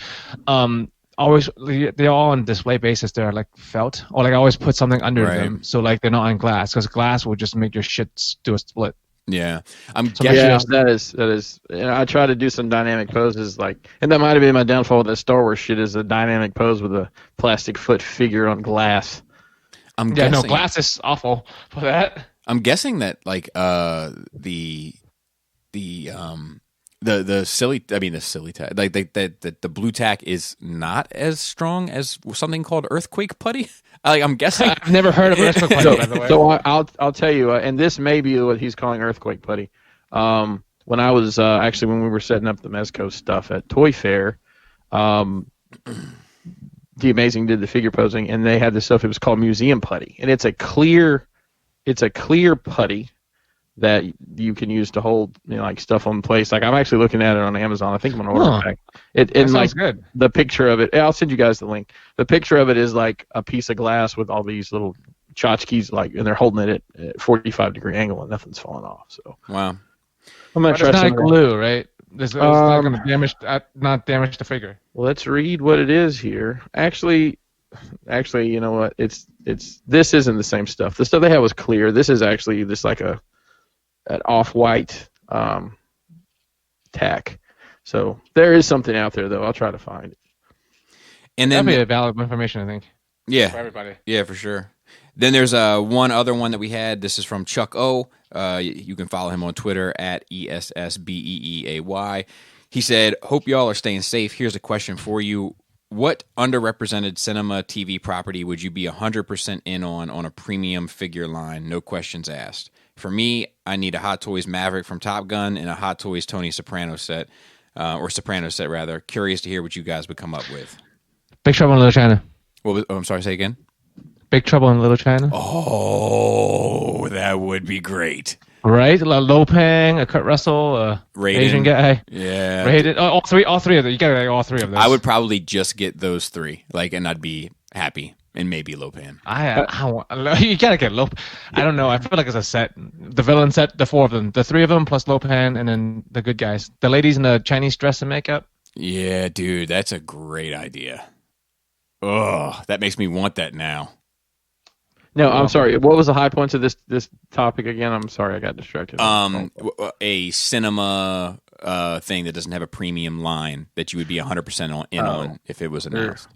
Always, they're all on display basis. They're felt, or I always put something under Right. them so they're not on glass, because glass will just make your shit do a split. Yeah, I'm Yeah, guessing. that is. I try to do some dynamic poses, and that might have been my downfall with that Star Wars shit. Is a dynamic pose with a plastic foot figure on glass. I'm Yeah, guessing. no, glass is awful for that. I'm guessing that the silly tack, the blue tack is not as strong as something called earthquake putty. I'm guessing. I've never heard of earthquake putty, by the way. So I'll tell you, and this may be what he's calling earthquake putty. When I was when we were setting up the Mezco stuff at Toy Fair, The Amazing did the figure posing, and they had this stuff. It was called museum putty, and it's a clear putty that you can use to hold stuff on place. I'm actually looking at it on Amazon. I think I'm gonna order it back. That sounds good. The picture of it. I'll send you guys the link. The picture of it is a piece of glass with all these little tchotchkes, and they're holding it at 45-degree angle, and nothing's falling off. So Wow. I'm But gonna it's try not some of that. glue, right? It's not going to not damage the figure. Let's read what it is here. Actually, you know what? This isn't the same stuff. The stuff they had was clear. This is actually just an off-white tack. So there is something out there, though. I'll try to find it. And That'd then be a valid information, I think, for yeah, everybody. yeah, for sure. Then there's one other one that we had. This is from Chuck O. You can follow him on Twitter at ESSBEEAY. He said, "Hope y'all are staying safe. Here's a question for you. What underrepresented cinema TV property would you be 100% in on a premium figure line? No questions asked. For me, I need a Hot Toys Maverick from Top Gun and a Hot Toys Tony Soprano set, or Soprano set rather. Curious to hear what you guys would come up with." Big Trouble in Little China. I'm sorry, say again. Big Trouble in Little China. Oh, that would be great. Right? Lopang, a Kurt Russell, Raiden. Asian guy. Yeah. Raiden. All three of them. You gotta like all three of those. I would probably just get those three, and I'd be happy, and maybe Lopan. You gotta get Lopan. I don't know. I feel like it's a set. The villain set, the four of them, the three of them plus Lopan, and then the good guys, the ladies in the Chinese dress and makeup. Yeah, dude, that's a great idea. Oh, that makes me want that now. No, I'm sorry. What was the high points of this topic again? I'm sorry, I got distracted. A cinema thing that doesn't have a premium line that you would be 100% in on if it was announced.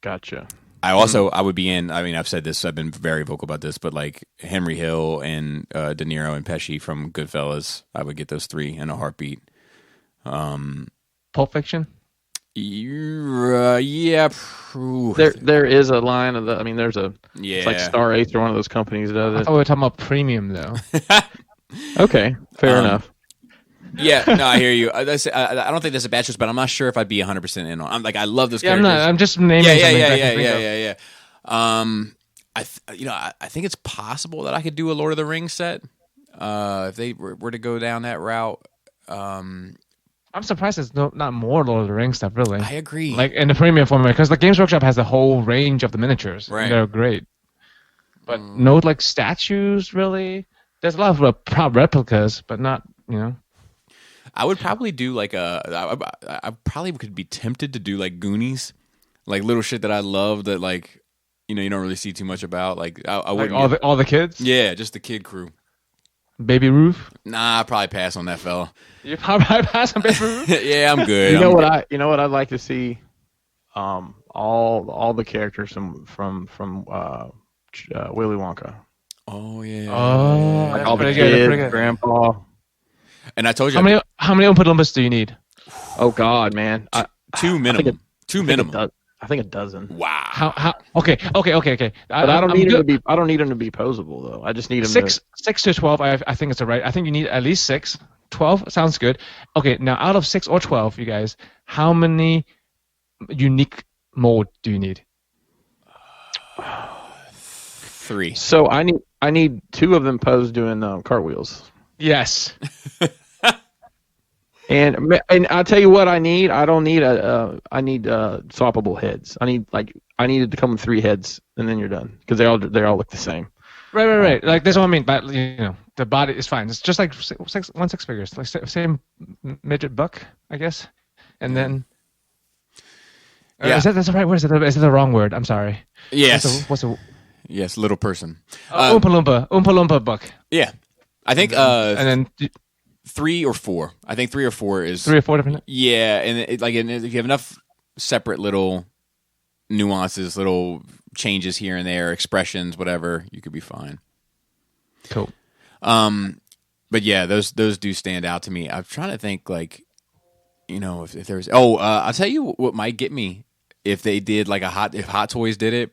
Gotcha. I would be in. I mean, I've said this. I've been very vocal about this, but like Henry Hill and De Niro and Pesci from Goodfellas, I would get those three in a heartbeat. Pulp Fiction. Yeah. There is a line of the. I mean, there's a. Yeah. It's like Star Eighth or one of those companies does I it. thought we were talking about premium though. Okay, fair enough. Yeah, no, I hear you. I don't think that's a bad choice, but I'm not sure if I'd be 100% in on. I love those characters. I'm just naming. Yeah. I think it's possible that I could do a Lord of the Rings set if they were to go down that route. I'm surprised there's not more Lord of the Rings stuff, really. I agree. Like in the premium format, because the Games Workshop has the whole range of the miniatures. Right. They're great. But no like statues, really. There's a lot of prop replicas, but not, I would probably do I probably could be tempted to do like Goonies, like little shit that I love that you don't really see too much about. Like I wouldn't all the kids. Yeah, just the kid crew. Baby Ruth. Nah, I'd probably pass on that fella. You probably pass on Baby Ruth. Yeah, I'm good. You know what I'd like to see, all the characters from Willy Wonka. Oh yeah. Oh, like all the kids, Grandpa. And I told you how many Oompa Loompas do you need? Oh God, man, two minimum. Two minimum. I think a dozen. Wow. How? Okay. But I don't need them to be. I don't need them to be posable though. I just need them 6 to 12. I think it's right. I think you need at least 6. 12 sounds good. Okay, now out of 6 or 12, you guys, how many unique mold do you need? 3. So I need 2 of them posed doing cartwheels. Yes. And I'll tell you what I need. I don't need I need swappable heads. I needed to come with 3 heads, and then you're done because they all look the same. Right. Like that's what I mean. But the body is fine. It's just like 6 figures, like same midget buck, I guess. And then, yeah, that's the right word? Is it the wrong word? I'm sorry. Yes. What's a yes, little person. Oompa Loompa buck. Yeah, I think. And then 3 or 4. I think 3 or 4 is 3 or 4 different. Yeah, and if you have enough separate little nuances, little changes here and there, expressions, whatever, you could be fine. Cool. But yeah, those do stand out to me. I'm trying to think if there's. I'll tell you what might get me if they did if Hot Toys did it,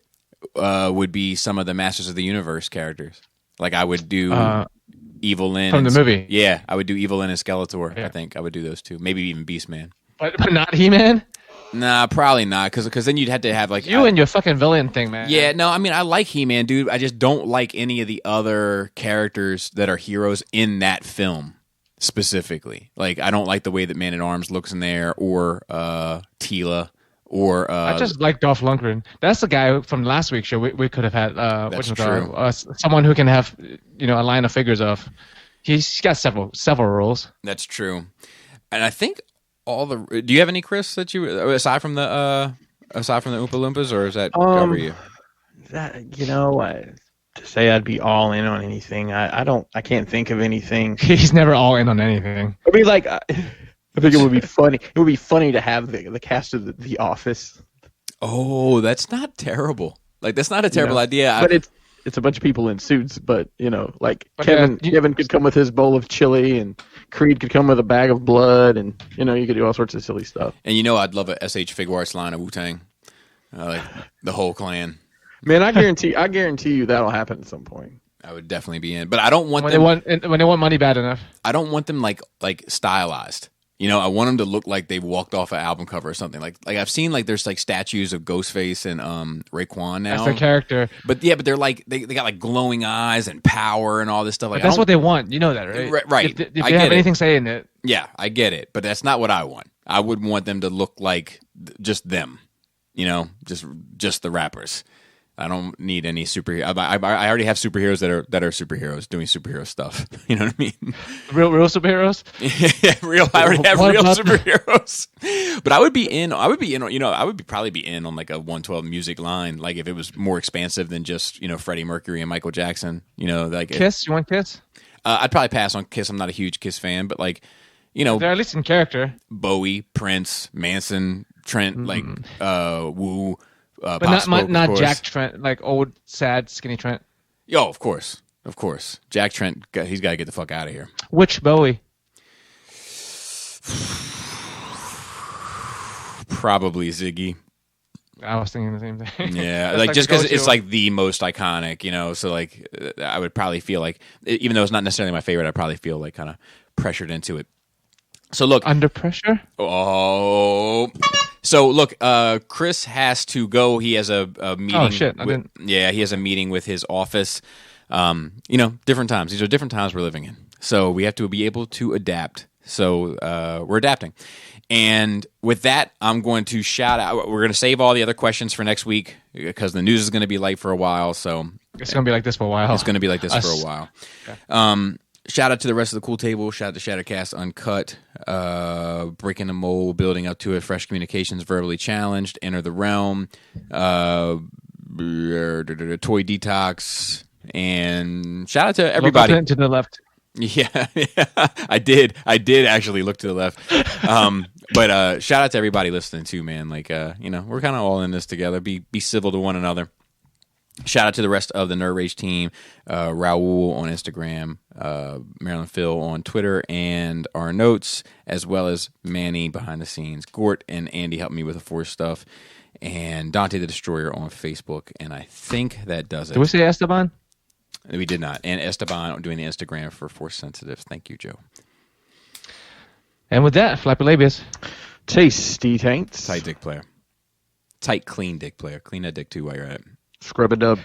would be some of the Masters of the Universe characters. Like I would do. Evil Lyn from the movie. Yeah, I would do Evil Lyn and Skeletor. Yeah. I think I would do those 2. Maybe even Beastman. But not He-Man? Nah, probably not. Because then you'd have to have and your fucking villain thing, man. Yeah, no, I mean I like He-Man, dude. I just don't like any of the other characters that are heroes in that film specifically. Like I don't like the way that Man-at-Arms looks in there, or Teela. Or I just like Dolph Lundgren. That's the guy from last week's show. We could have had that's true. Someone who can have a line of figures of. He's got several roles. That's true, and I think all the. Do you have any, Chris, that you aside from the Oompa Loompas, or is that cover you? That to say I'd be all in on anything. I can't think of anything. He's never all in on anything. I mean, I think it would be funny. It would be funny to have the cast of the Office. Oh, that's not terrible. Like that's not a terrible idea. But it's a bunch of people in suits. But Kevin could come with his bowl of chili, and Creed could come with a bag of blood, and you could do all sorts of silly stuff. And I'd love a SH Figuarts line of Wu-Tang, like the whole clan. Man, I guarantee you that'll happen at some point. I would definitely be in, but I don't want when they want money bad enough. I don't want them like stylized. You know, I want them to look like they walked off an album cover or something. Like I've seen like there's like statues of Ghostface and Raekwon now. That's their character. But yeah, but they're like they got like glowing eyes and power and all this stuff. Like But that's what they want. You know that, right? Right. If they I have get it. anything say in it, Yeah, I get it, but that's not what I want. I would want them to look like just them, you know, just the rappers. I don't need any superhero. I already have superheroes that are superheroes doing superhero stuff. You know what I mean? real superheroes. Yeah, I already have What real about- superheroes. But I would be in. You know, I would probably be in on like a 112 music line, like if it was more expansive than just Freddie Mercury and Michael Jackson. You know, like Kiss. You want Kiss? I'd probably pass on Kiss. I'm not a huge Kiss fan, but like, They're at least in character. Bowie, Prince, Manson, Trent, like Wu, But Pop Smoke, not of course. Jack Trent, like old, sad, skinny Trent. Yo, of course. Jack Trent, he's got to get the fuck out of here. Which Bowie? Probably Ziggy. I was thinking the same thing. Yeah, That's like just because go-to. it's like the most iconic, So like, I would probably feel like, even though it's not necessarily my favorite, I probably feel like kind of pressured into it. So look, Under Pressure. So look, Chris has to go. He has a meeting. Oh, shit, I didn't. Yeah, he has a meeting with his office. Different times. These are different times we're living in. So we have to be able to adapt. So we're adapting. And with that, I'm going to shout out. We're going to save all the other questions for next week because the news is going to be late for a while. So It's gonna be like this for a while. it's going to be like this for a while. Okay. Shout out to the rest of the cool table. Shout out to Shattercast Uncut, Breaking the Mold, Building Up to It, Fresh Communications, Verbally Challenged, Enter the Realm, Toy Detox, and shout out to everybody. Look to the left. Yeah, I did actually look to the left. But shout out to everybody listening too, man. Like, we're kind of all in this together. Be civil to one another. Shout out to the rest of the Nerd Rage team, Raul on Instagram, Maryland Phil on Twitter, and our notes, as well as Manny behind the scenes. Gort and Andy helped me with the Force stuff, and Dante the Destroyer on Facebook. And I think that does it. Did we say Esteban? We did not. And Esteban doing the Instagram for Force Sensitives. Thank you, Joe. And with that, Flappy Labius. Tasty taints. Tight dick player. Tight, clean dick player. Clean that dick too while you're at it. Scrub a dub.